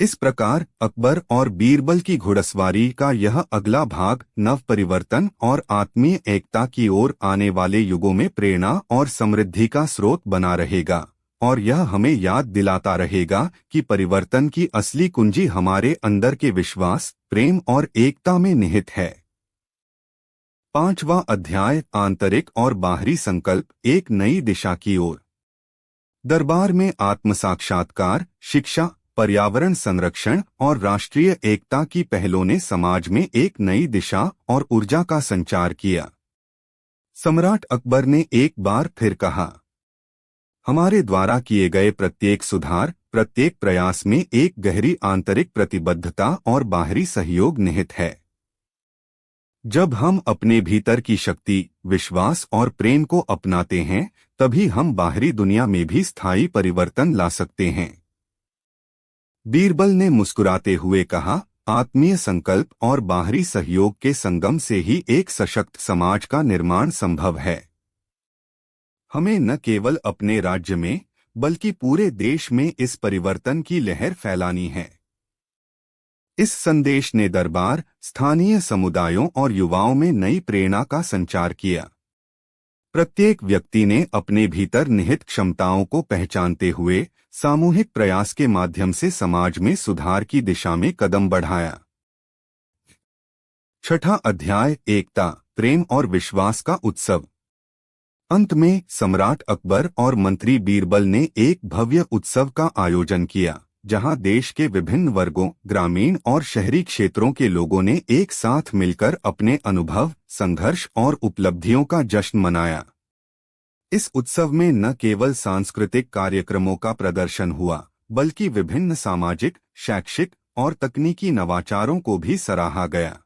इस प्रकार अकबर और बीरबल की घुड़सवारी का यह अगला भाग नव परिवर्तन और आत्मीय एकता की ओर आने वाले युगों में प्रेरणा और समृद्धि का स्रोत बना रहेगा और यह हमें याद दिलाता रहेगा कि परिवर्तन की असली कुंजी हमारे अंदर के विश्वास, प्रेम और एकता में निहित है। 5वां अध्याय, आंतरिक और बाहरी संकल्प, एक नई दिशा की ओर। दरबार में आत्मसाक्षात्कार, शिक्षा, पर्यावरण संरक्षण और राष्ट्रीय एकता की पहलों ने समाज में एक नई दिशा और ऊर्जा का संचार किया। सम्राट अकबर ने एक बार फिर कहा, हमारे द्वारा किए गए प्रत्येक सुधार, प्रत्येक प्रयास में एक गहरी आंतरिक प्रतिबद्धता और बाहरी सहयोग निहित है। जब हम अपने भीतर की शक्ति, विश्वास और प्रेम को अपनाते हैं तभी हम बाहरी दुनिया में भी स्थायी परिवर्तन ला सकते हैं। बीरबल ने मुस्कुराते हुए कहा, आत्मीय संकल्प और बाहरी सहयोग के संगम से ही एक सशक्त समाज का निर्माण संभव है। हमें न केवल अपने राज्य में बल्कि पूरे देश में इस परिवर्तन की लहर फैलानी है। इस संदेश ने दरबार, स्थानीय समुदायों और युवाओं में नई प्रेरणा का संचार किया। प्रत्येक व्यक्ति ने अपने भीतर निहित क्षमताओं को पहचानते हुए सामूहिक प्रयास के माध्यम से समाज में सुधार की दिशा में कदम बढ़ाया। 6वां अध्याय, एकता, प्रेम और विश्वास का उत्सव। अंत में सम्राट अकबर और मंत्री बीरबल ने एक भव्य उत्सव का आयोजन किया जहां देश के विभिन्न वर्गों, ग्रामीण और शहरी क्षेत्रों के लोगों ने एक साथ मिलकर अपने अनुभव, संघर्ष और उपलब्धियों का जश्न मनाया। इस उत्सव में न केवल सांस्कृतिक कार्यक्रमों का प्रदर्शन हुआ बल्कि विभिन्न सामाजिक, शैक्षिक और तकनीकी नवाचारों को भी सराहा गया।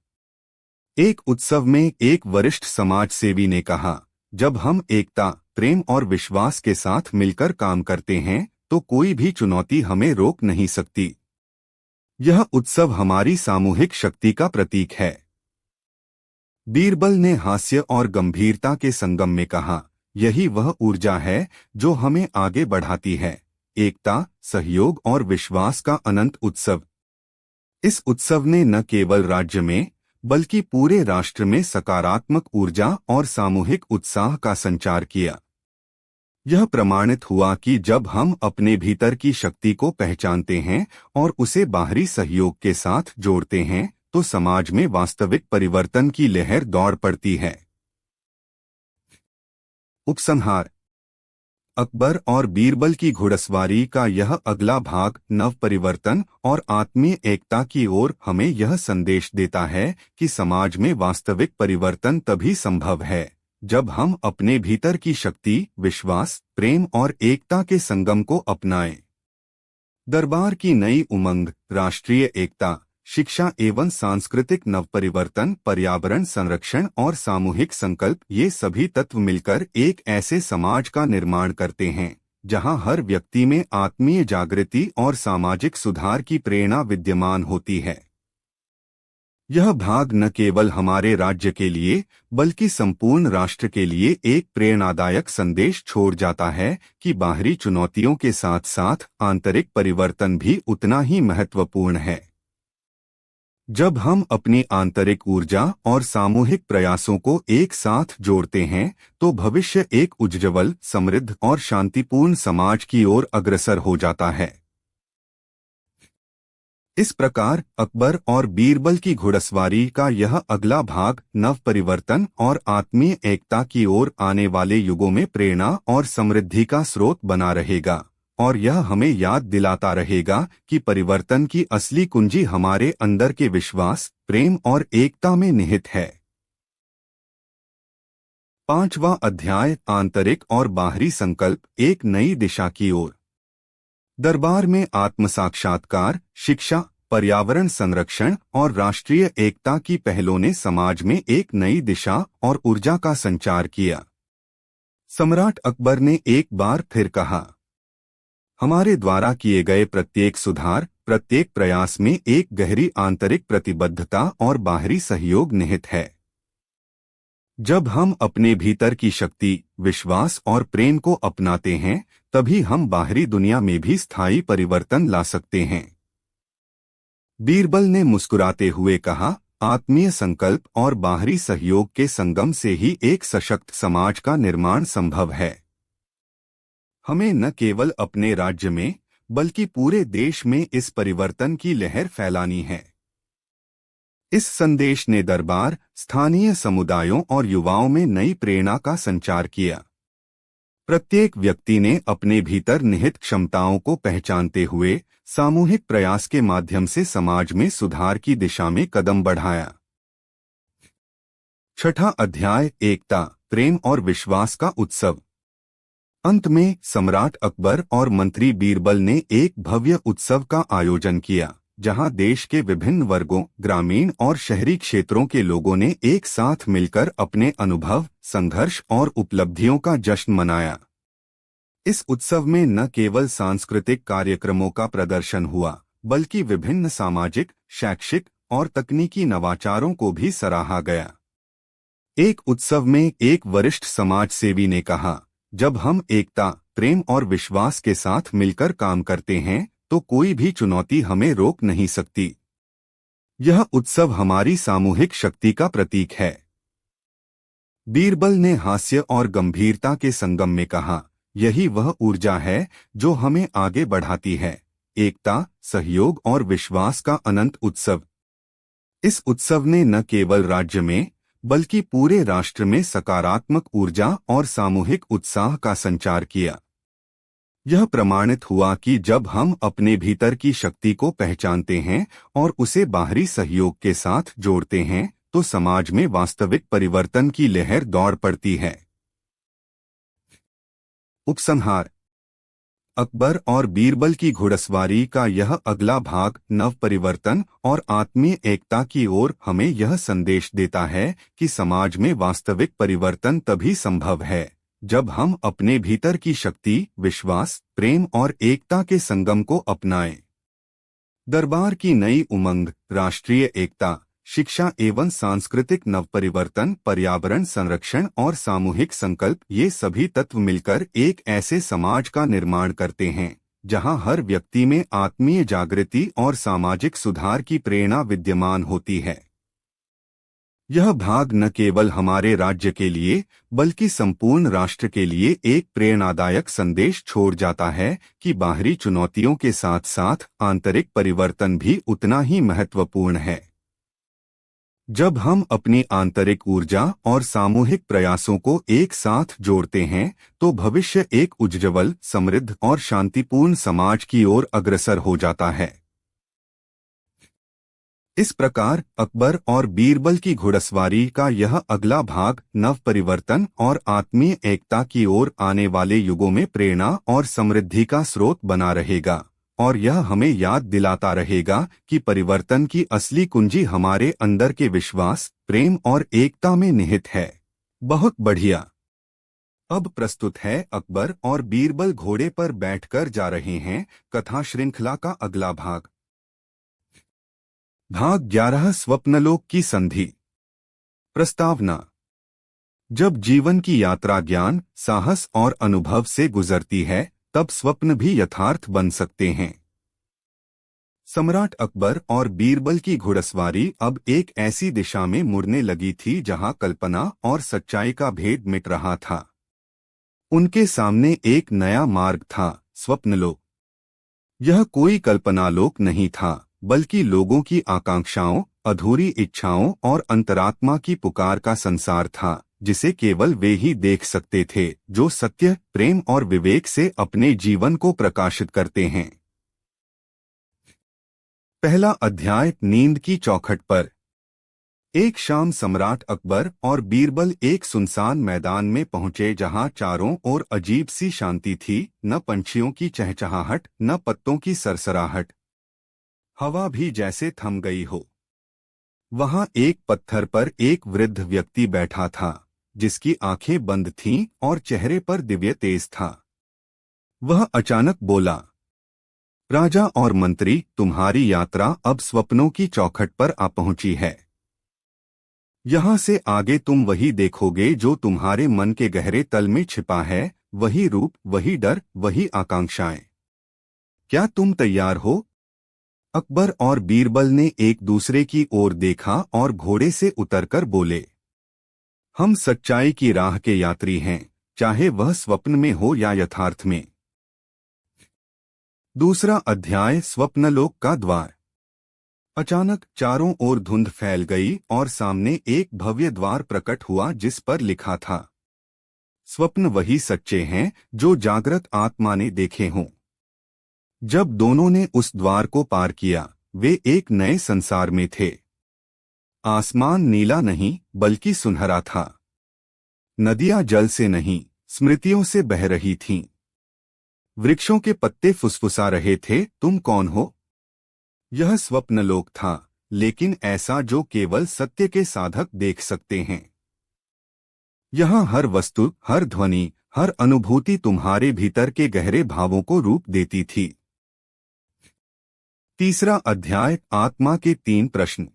एक उत्सव में एक वरिष्ठ समाजसेवी ने कहा, जब हम एकता, प्रेम और विश्वास के साथ मिलकर काम करते हैं तो कोई भी चुनौती हमें रोक नहीं सकती। यह उत्सव हमारी सामूहिक शक्ति का प्रतीक है। बीरबल ने हास्य और गंभीरता के संगम में कहा, यही वह ऊर्जा है जो हमें आगे बढ़ाती है। एकता, सहयोग और विश्वास का अनंत उत्सव। इस उत्सव ने न केवल राज्य में बल्कि पूरे राष्ट्र में सकारात्मक ऊर्जा और सामूहिक उत्साह का संचार किया। यह प्रमाणित हुआ कि जब हम अपने भीतर की शक्ति को पहचानते हैं और उसे बाहरी सहयोग के साथ जोड़ते हैं तो समाज में वास्तविक परिवर्तन की लहर दौड़ पड़ती है। उपसंहार। अकबर और बीरबल की घुड़सवारी का यह अगला भाग नव परिवर्तन और आत्मीय एकता की ओर हमें यह संदेश देता है कि समाज में वास्तविक परिवर्तन तभी संभव है जब हम अपने भीतर की शक्ति, विश्वास, प्रेम और एकता के संगम को अपनाएं। दरबार की नई उमंग, राष्ट्रीय एकता, शिक्षा एवं सांस्कृतिक नवपरिवर्तन, पर्यावरण संरक्षण और सामूहिक संकल्प, ये सभी तत्व मिलकर एक ऐसे समाज का निर्माण करते हैं जहां हर व्यक्ति में आत्मीय जागृति और सामाजिक सुधार की प्रेरणा विद्यमान होती है। यह भाग न केवल हमारे राज्य के लिए बल्कि संपूर्ण राष्ट्र के लिए एक प्रेरणादायक संदेश छोड़ जाता है कि बाहरी चुनौतियों के साथ साथ आंतरिक परिवर्तन भी उतना ही महत्वपूर्ण है। जब हम अपनी आंतरिक ऊर्जा और सामूहिक प्रयासों को एक साथ जोड़ते हैं तो भविष्य एक उज्ज्वल, समृद्ध और शांतिपूर्ण समाज की ओर अग्रसर हो जाता है। इस प्रकार अकबर और बीरबल की घुड़सवारी का यह अगला भाग नव परिवर्तन और आत्मीय एकता की ओर आने वाले युगों में प्रेरणा और समृद्धि का स्रोत बना रहेगा और यह हमें याद दिलाता रहेगा कि परिवर्तन की असली कुंजी हमारे अंदर के विश्वास, प्रेम और एकता में निहित है। 5वां अध्याय, आंतरिक और बाहरी संकल्प, एक नई दिशा की ओर। दरबार में आत्म साक्षात्कार, शिक्षा, पर्यावरण संरक्षण और राष्ट्रीय एकता की पहलों ने समाज में एक नई दिशा और ऊर्जा का संचार किया। सम्राट अकबर ने एक बार फिर कहा, हमारे द्वारा किए गए प्रत्येक सुधार, प्रत्येक प्रयास में एक गहरी आंतरिक प्रतिबद्धता और बाहरी सहयोग निहित है। जब हम अपने भीतर की शक्ति, विश्वास और प्रेम को अपनाते हैं तभी हम बाहरी दुनिया में भी स्थायी परिवर्तन ला सकते हैं। बीरबल ने मुस्कुराते हुए कहा, आत्मीय संकल्प और बाहरी सहयोग के संगम से ही एक सशक्त समाज का निर्माण संभव है। हमें न केवल अपने राज्य में बल्कि पूरे देश में इस परिवर्तन की लहर फैलानी है। इस संदेश ने दरबार, स्थानीय समुदायों और युवाओं में नई प्रेरणा का संचार किया। प्रत्येक व्यक्ति ने अपने भीतर निहित क्षमताओं को पहचानते हुए सामूहिक प्रयास के माध्यम से समाज में सुधार की दिशा में कदम बढ़ाया। 6वां अध्याय, एकता, प्रेम और विश्वास का उत्सव। अंत में सम्राट अकबर और मंत्री बीरबल ने एक भव्य उत्सव का आयोजन किया जहां देश के विभिन्न वर्गों, ग्रामीण और शहरी क्षेत्रों के लोगों ने एक साथ मिलकर अपने अनुभव, संघर्ष और उपलब्धियों का जश्न मनाया। इस उत्सव में न केवल सांस्कृतिक कार्यक्रमों का प्रदर्शन हुआ बल्कि विभिन्न सामाजिक, शैक्षिक और तकनीकी नवाचारों को भी सराहा गया। एक उत्सव में एक वरिष्ठ समाजसेवी ने कहा, जब हम एकता, प्रेम और विश्वास के साथ मिलकर काम करते हैं तो कोई भी चुनौती हमें रोक नहीं सकती। यह उत्सव हमारी सामूहिक शक्ति का प्रतीक है। बीरबल ने हास्य और गंभीरता के संगम में कहा, यही वह ऊर्जा है जो हमें आगे बढ़ाती है, एकता, सहयोग और विश्वास का अनंत उत्सव। इस उत्सव ने न केवल राज्य में बल्कि पूरे राष्ट्र में सकारात्मक ऊर्जा और सामूहिक उत्साह का संचार किया। यह प्रमाणित हुआ कि जब हम अपने भीतर की शक्ति को पहचानते हैं और उसे बाहरी सहयोग के साथ जोड़ते हैं तो समाज में वास्तविक परिवर्तन की लहर दौड़ पड़ती है। उपसंहार। अकबर और बीरबल की घुड़सवारी का यह अगला भाग नव परिवर्तन और आत्मीय एकता की ओर हमें यह संदेश देता है कि समाज में वास्तविक परिवर्तन तभी संभव है जब हम अपने भीतर की शक्ति, विश्वास, प्रेम और एकता के संगम को अपनाएं। दरबार की नई उमंग, राष्ट्रीय एकता, शिक्षा एवं सांस्कृतिक नवपरिवर्तन, पर्यावरण संरक्षण और सामूहिक संकल्प, ये सभी तत्व मिलकर एक ऐसे समाज का निर्माण करते हैं जहां हर व्यक्ति में आत्मीय जागृति और सामाजिक सुधार की प्रेरणा विद्यमान होती है। यह भाग न केवल हमारे राज्य के लिए बल्कि संपूर्ण राष्ट्र के लिए एक प्रेरणादायक संदेश छोड़ जाता है कि बाहरी चुनौतियों के साथ साथ आंतरिक परिवर्तन भी उतना ही महत्वपूर्ण है। जब हम अपनी आंतरिक ऊर्जा और सामूहिक प्रयासों को एक साथ जोड़ते हैं तो भविष्य एक उज्ज्वल, समृद्ध और शांतिपूर्ण समाज की ओर अग्रसर हो जाता है। इस प्रकार अकबर और बीरबल की घुड़सवारी का यह अगला भाग नव परिवर्तन और आत्मीय एकता की ओर आने वाले युगों में प्रेरणा और समृद्धि का स्रोत बना रहेगा और यह हमें याद दिलाता रहेगा कि परिवर्तन की असली कुंजी हमारे अंदर के विश्वास, प्रेम और एकता में निहित है। बहुत बढ़िया। अब प्रस्तुत है अकबर और बीरबल घोड़े पर बैठकर जा रहे हैं कथा श्रृंखला का अगला भाग। भाग 11 स्वप्नलोक की संधि। प्रस्तावना। जब जीवन की यात्रा ज्ञान, साहस और अनुभव से गुजरती है तब स्वप्न भी यथार्थ बन सकते हैं। सम्राट अकबर और बीरबल की घुड़सवारी अब एक ऐसी दिशा में मुड़ने लगी थी जहां कल्पना और सच्चाई का भेद मिट रहा था। उनके सामने एक नया मार्ग था, स्वप्नलोक। यह कोई कल्पनालोक नहीं था, बल्कि लोगों की आकांक्षाओं, अधूरी इच्छाओं और अंतरात्मा की पुकार का संसार था, जिसे केवल वे ही देख सकते थे जो सत्य, प्रेम और विवेक से अपने जीवन को प्रकाशित करते हैं। पहला अध्याय, नींद की चौखट पर। एक शाम सम्राट अकबर और बीरबल एक सुनसान मैदान में पहुंचे जहां चारों ओर अजीब सी शांति थी, न पंछियों की चहचहाहट, न पत्तों की सरसराहट। हवा भी जैसे थम गई हो। वहां एक पत्थर पर एक वृद्ध व्यक्ति बैठा था, जिसकी आंखें बंद थीं और चेहरे पर दिव्य तेज था। वह अचानक बोला, राजा और मंत्री, तुम्हारी यात्रा अब स्वप्नों की चौखट पर आ पहुंची है। यहां से आगे तुम वही देखोगे जो तुम्हारे मन के गहरे तल में छिपा है, वही रूप, वही डर, वही आकांक्षाएं। क्या तुम तैयार हो? अकबर और बीरबल ने एक दूसरे की ओर देखा और घोड़े से उतरकर बोले, हम सच्चाई की राह के यात्री हैं, चाहे वह स्वप्न में हो या यथार्थ में। दूसरा अध्याय, स्वप्नलोक का द्वार। अचानक चारों ओर धुंध फैल गई और सामने एक भव्य द्वार प्रकट हुआ जिस पर लिखा था, स्वप्न वही सच्चे हैं जो जागृत आत्मा ने देखे हों। जब दोनों ने उस द्वार को पार किया, वे एक नए संसार में थे। आसमान नीला नहीं बल्कि सुनहरा था। नदियां जल से नहीं, स्मृतियों से बह रही थीं। वृक्षों के पत्ते फुसफुसा रहे थे, तुम कौन हो? यह स्वप्नलोक था, लेकिन ऐसा जो केवल सत्य के साधक देख सकते हैं। यहाँ हर वस्तु, हर ध्वनि, हर अनुभूति तुम्हारे भीतर के गहरे भावों को रूप देती थी। तीसरा अध्याय, आत्मा के 3 प्रश्न।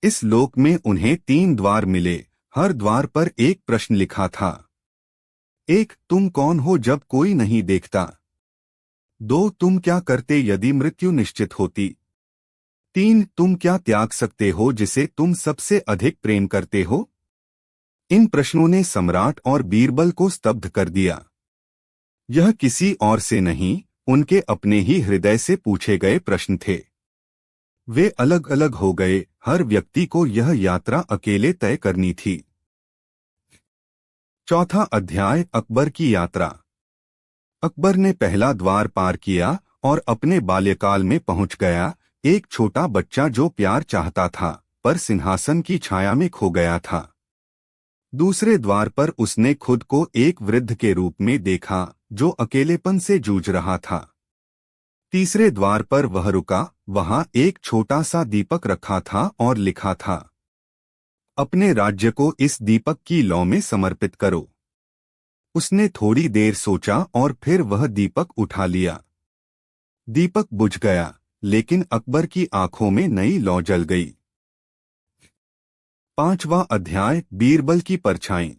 इस लोक में उन्हें 3 द्वार मिले, हर द्वार पर एक प्रश्न लिखा था। 1. तुम कौन हो जब कोई नहीं देखता? 2. तुम क्या करते यदि मृत्यु निश्चित होती? 3. तुम क्या त्याग सकते हो जिसे तुम सबसे अधिक प्रेम करते हो? इन प्रश्नों ने सम्राट और बीरबल को स्तब्ध कर दिया। यह किसी और से नहीं, उनके अपने ही हृदय से पूछे गए प्रश्न थे। वे अलग अलग हो गए, हर व्यक्ति को यह यात्रा अकेले तय करनी थी। चौथा अध्याय, अकबर की यात्रा। अकबर ने पहला द्वार पार किया और अपने बाल्यकाल में पहुंच गया, एक छोटा बच्चा जो प्यार चाहता था पर सिंहासन की छाया में खो गया था। दूसरे द्वार पर उसने खुद को एक वृद्ध के रूप में देखा जो अकेलेपन से जूझ रहा था। तीसरे द्वार पर वह रुका, वहां एक छोटा सा दीपक रखा था और लिखा था, अपने राज्य को इस दीपक की लौ में समर्पित करो। उसने थोड़ी देर सोचा और फिर वह दीपक उठा लिया। दीपक बुझ गया, लेकिन अकबर की आंखों में नई लौ जल गई। पांचवा अध्याय, बीरबल की परछाई।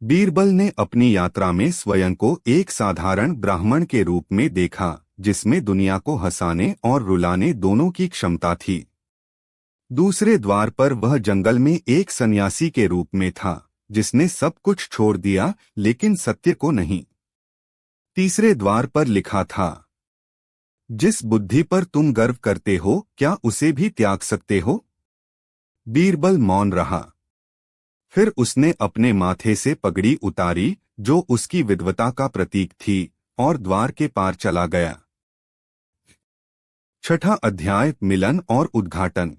बीरबल ने अपनी यात्रा में स्वयं को एक साधारण ब्राह्मण के रूप में देखा, जिसमें दुनिया को हंसाने और रुलाने दोनों की क्षमता थी। दूसरे द्वार पर वह जंगल में एक सन्यासी के रूप में था, जिसने सब कुछ छोड़ दिया लेकिन सत्य को नहीं। तीसरे द्वार पर लिखा था, जिस बुद्धि पर तुम गर्व करते हो क्या उसे भी त्याग सकते हो? बीरबल मौन रहा। फिर उसने अपने माथे से पगड़ी उतारी जो उसकी विद्वता का प्रतीक थी और द्वार के पार चला गया। छठा अध्याय मिलन और उद्घाटन।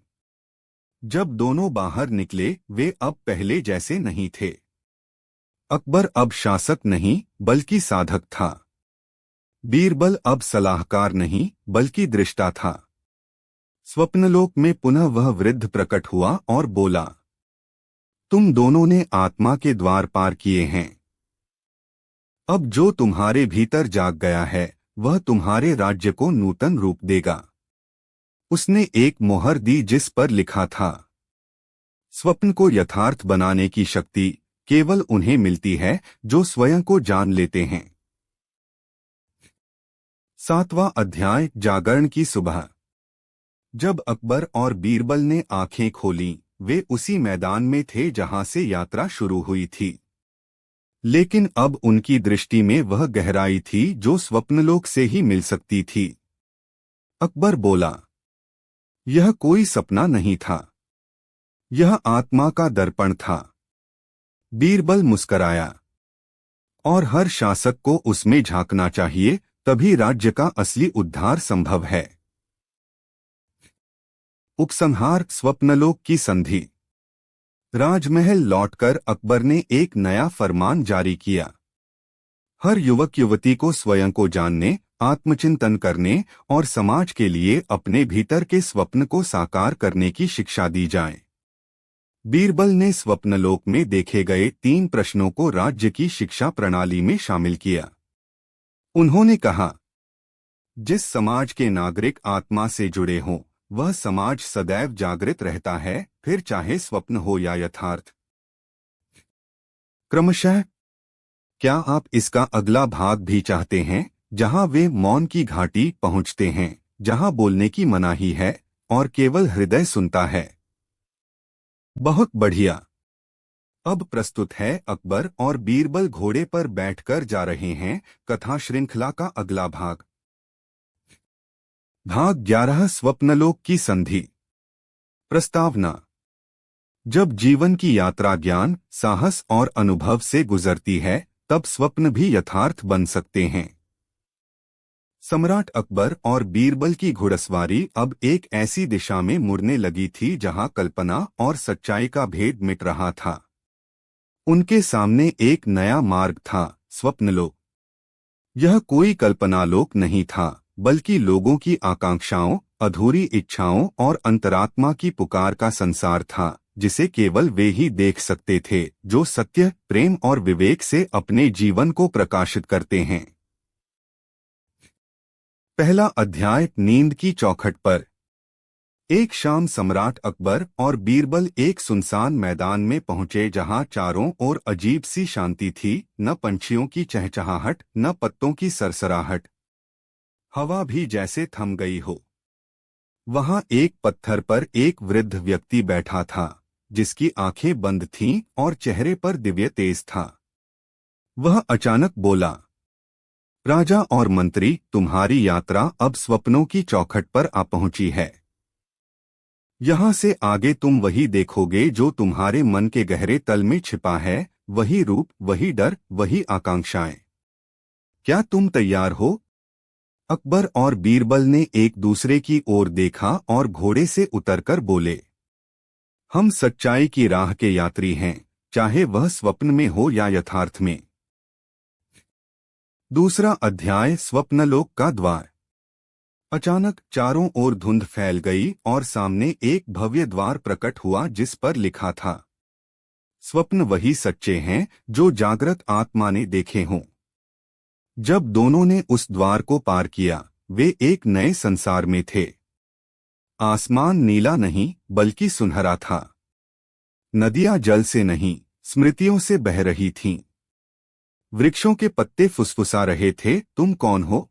जब दोनों बाहर निकले वे अब पहले जैसे नहीं थे। अकबर अब शासक नहीं बल्कि साधक था। बीरबल अब सलाहकार नहीं बल्कि दृष्टा था। स्वप्नलोक में पुनः वह वृद्ध प्रकट हुआ और बोला, तुम दोनों ने आत्मा के द्वार पार किए हैं। अब जो तुम्हारे भीतर जाग गया है वह तुम्हारे राज्य को नूतन रूप देगा। उसने एक मोहर दी जिस पर लिखा था, स्वप्न को यथार्थ बनाने की शक्ति केवल उन्हें मिलती है जो स्वयं को जान लेते हैं। सातवां अध्याय जागरण की सुबह। जब अकबर और बीरबल ने आंखें खोलीं, वे उसी मैदान में थे जहां से यात्रा शुरू हुई थी। लेकिन अब उनकी दृष्टि में वह गहराई थी जो स्वप्नलोक से ही मिल सकती थी। अकबर बोला, यह कोई सपना नहीं था, यह आत्मा का दर्पण था। बीरबल मुस्कराया, और हर शासक को उसमें झांकना चाहिए, तभी राज्य का असली उद्धार संभव है। उपसंहार। स्वप्नलोक की संधि। राजमहल लौटकर अकबर ने एक नया फरमान जारी किया। हर युवक युवती को स्वयं को जानने, आत्मचिंतन करने और समाज के लिए अपने भीतर के स्वप्न को साकार करने की शिक्षा दी जाए। बीरबल ने स्वप्नलोक में देखे गए 3 प्रश्नों को राज्य की शिक्षा प्रणाली में शामिल किया। उन्होंने कहा, जिस समाज के नागरिक आत्मा से जुड़े हों, वह समाज सदैव जागृत रहता है, फिर चाहे स्वप्न हो या यथार्थ। क्रमशः। क्या आप इसका अगला भाग भी चाहते हैं, जहां वे मौन की घाटी पहुंचते हैं, जहां बोलने की मनाही है और केवल हृदय सुनता है? बहुत बढ़िया। अब प्रस्तुत है अकबर और बीरबल घोड़े पर बैठकर जा रहे हैं, कथा श्रृंखला का अगला भाग। भाग 11। स्वप्नलोक की संधि। प्रस्तावना। जब जीवन की यात्रा ज्ञान, साहस और अनुभव से गुजरती है, तब स्वप्न भी यथार्थ बन सकते हैं। सम्राट अकबर और बीरबल की घुड़सवारी अब एक ऐसी दिशा में मुड़ने लगी थी जहां कल्पना और सच्चाई का भेद मिट रहा था। उनके सामने एक नया मार्ग था, स्वप्नलोक। यह कोई कल्पनालोक नहीं था, बल्कि लोगों की आकांक्षाओं, अधूरी इच्छाओं और अंतरात्मा की पुकार का संसार था, जिसे केवल वे ही देख सकते थे जो सत्य, प्रेम और विवेक से अपने जीवन को प्रकाशित करते हैं। पहला अध्याय नींद की चौखट पर। एक शाम सम्राट अकबर और बीरबल एक सुनसान मैदान में पहुंचे जहां चारों ओर अजीब सी शांति थी, न पंछियों की चहचहाहट, न पत्तों की सरसराहट। हवा भी जैसे थम गई हो। वहां एक पत्थर पर एक वृद्ध व्यक्ति बैठा था, जिसकी आंखें बंद थीं और चेहरे पर दिव्य तेज था। वह अचानक बोला, राजा और मंत्री, तुम्हारी यात्रा अब स्वप्नों की चौखट पर आ पहुंची है। यहां से आगे तुम वही देखोगे जो तुम्हारे मन के गहरे तल में छिपा है, वही रूप, वही डर, वही आकांक्षाएं। क्या तुम तैयार हो? अकबर और बीरबल ने एक दूसरे की ओर देखा और घोड़े से उतरकर बोले, हम सच्चाई की राह के यात्री हैं, चाहे वह स्वप्न में हो या यथार्थ में। दूसरा अध्याय स्वप्नलोक का द्वार। अचानक चारों ओर धुंध फैल गई और सामने एक भव्य द्वार प्रकट हुआ जिस पर लिखा था, स्वप्न वही सच्चे हैं जो जागृत आत्मा ने देखे हों। जब दोनों ने उस द्वार को पार किया, वे एक नए संसार में थे। आसमान नीला नहीं बल्कि सुनहरा था। नदियां जल से नहीं, स्मृतियों से बह रही थीं। वृक्षों के पत्ते फुसफुसा रहे थे, तुम कौन हो?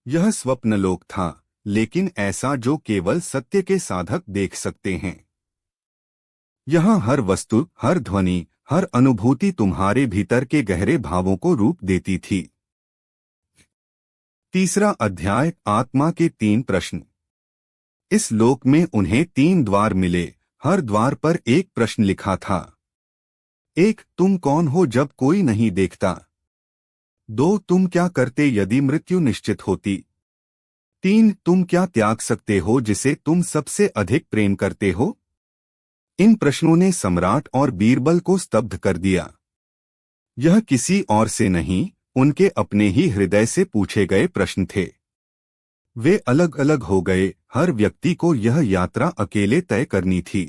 यह स्वप्नलोक था, लेकिन ऐसा जो केवल सत्य के साधक देख सकते हैं। यहाँ हर वस्तु, हर ध्वनि, हर अनुभूति तुम्हारे भीतर के गहरे भावों को रूप देती थी। तीसरा अध्याय आत्मा के 3 प्रश्न। इस लोक में उन्हें 3 द्वार मिले, हर द्वार पर एक प्रश्न लिखा था। 1. तुम कौन हो जब कोई नहीं देखता? 2. तुम क्या करते यदि मृत्यु निश्चित होती? 3. तुम क्या त्याग सकते हो जिसे तुम सबसे अधिक प्रेम करते हो? इन प्रश्नों ने सम्राट और बीरबल को स्तब्ध कर दिया। यह किसी और से नहीं, उनके अपने ही हृदय से पूछे गए प्रश्न थे। वे अलग अलग हो गए, हर व्यक्ति को यह यात्रा अकेले तय करनी थी।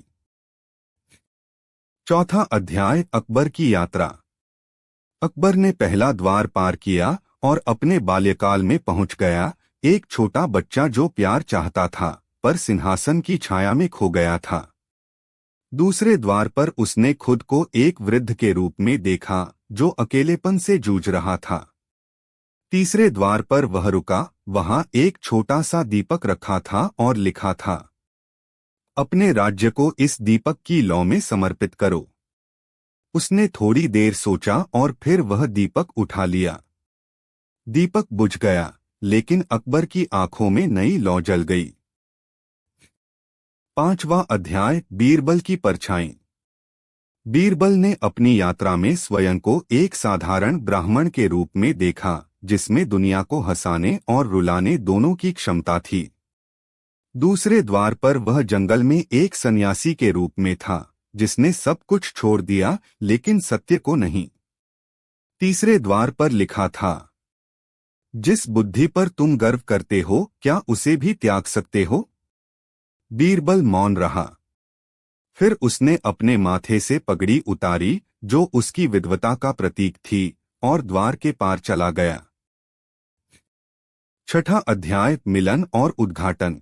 चौथा अध्याय, अकबर की यात्रा। अकबर ने पहला द्वार पार किया और अपने बाल्यकाल में पहुंच गया, एक छोटा बच्चा जो प्यार चाहता था पर सिंहासन की छाया में खो गया था। दूसरे द्वार पर उसने खुद को एक वृद्ध के रूप में देखा जो अकेलेपन से जूझ रहा था। तीसरे द्वार पर वह रुका, वहां एक छोटा सा दीपक रखा था और लिखा था, अपने राज्य को इस दीपक की लौ में समर्पित करो। उसने थोड़ी देर सोचा और फिर वह दीपक उठा लिया। दीपक बुझ गया, लेकिन अकबर की आंखों में नई लौ जल गई। पांचवा अध्याय, बीरबल की परछाई। बीरबल ने अपनी यात्रा में स्वयं को एक साधारण ब्राह्मण के रूप में देखा, जिसमें दुनिया को हंसाने और रुलाने दोनों की क्षमता थी। दूसरे द्वार पर वह जंगल में एक सन्यासी के रूप में था, जिसने सब कुछ छोड़ दिया लेकिन सत्य को नहीं। तीसरे द्वार पर लिखा था, जिस बुद्धि पर तुम गर्व करते हो क्या उसे भी त्याग सकते हो? बीरबल मौन रहा। फिर उसने अपने माथे से पगड़ी उतारी जो उसकी विद्वता का प्रतीक थी, और द्वार के पार चला गया। छठा अध्याय, मिलन और उद्घाटन।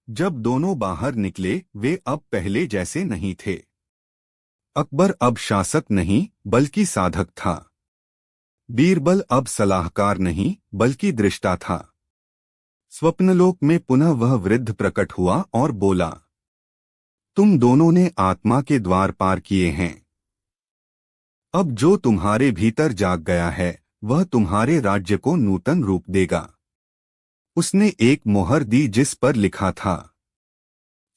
जब दोनों बाहर निकले वे अब पहले जैसे नहीं थे। अकबर अब शासक नहीं बल्कि साधक था। बीरबल अब सलाहकार नहीं बल्कि दृष्टा था। स्वप्नलोक में पुनः वह वृद्ध प्रकट हुआ और बोला, तुम दोनों ने आत्मा के द्वार पार किए हैं। अब जो तुम्हारे भीतर जाग गया है वह तुम्हारे राज्य को नूतन रूप देगा। उसने एक मोहर दी जिस पर लिखा था,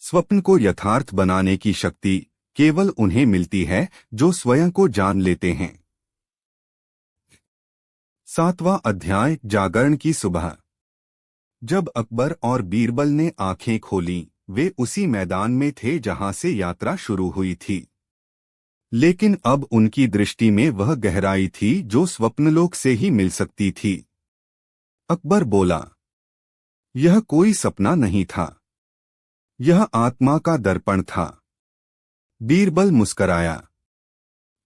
स्वप्न को यथार्थ बनाने की शक्ति केवल उन्हें मिलती है जो स्वयं को जान लेते हैं। सातवां अध्याय, जागरण की सुबह। जब अकबर और बीरबल ने आंखें खोलीं, वे उसी मैदान में थे जहां से यात्रा शुरू हुई थी। लेकिन अब उनकी दृष्टि में वह गहराई थी जो स्वप्नलोक से ही मिल सकती थी। अकबर बोला, यह कोई सपना नहीं था, यह आत्मा का दर्पण था। बीरबल मुस्कराया,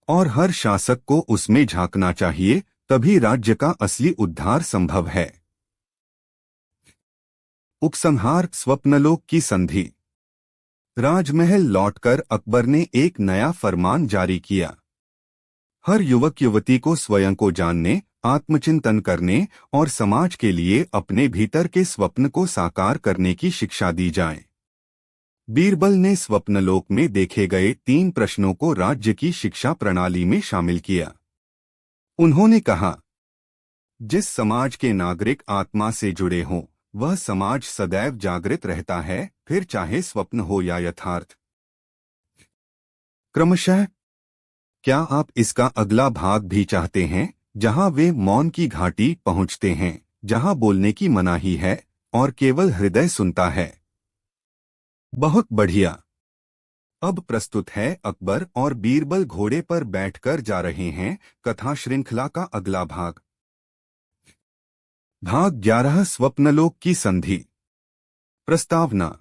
और हर शासक को उसमें झांकना चाहिए, तभी राज्य का असली उद्धार संभव है। उपसंहार, स्वप्नलोक की संधि। राजमहल लौटकर अकबर ने एक नया फरमान जारी किया। हर युवक युवती को स्वयं को जानने, आत्मचिंतन करने और समाज के लिए अपने भीतर के स्वप्न को साकार करने की शिक्षा दी जाए। बीरबल ने स्वप्नलोक में देखे गए 3 प्रश्नों को राज्य की शिक्षा प्रणाली में शामिल किया। उन्होंने कहा, जिस समाज के नागरिक आत्मा से जुड़े हों, वह समाज सदैव जागृत रहता है, फिर चाहे स्वप्न हो या यथार्थ। क्रमशः, क्या आप इसका अगला भाग भी चाहते हैं, जहां वे मौन की घाटी पहुंचते हैं, जहां बोलने की मनाही है और केवल हृदय सुनता है? बहुत बढ़िया। अब प्रस्तुत है अकबर और बीरबल घोड़े पर बैठकर जा रहे हैं, कथा श्रृंखला का अगला भाग। भाग 11, स्वप्नलोक की संधि। प्रस्तावना।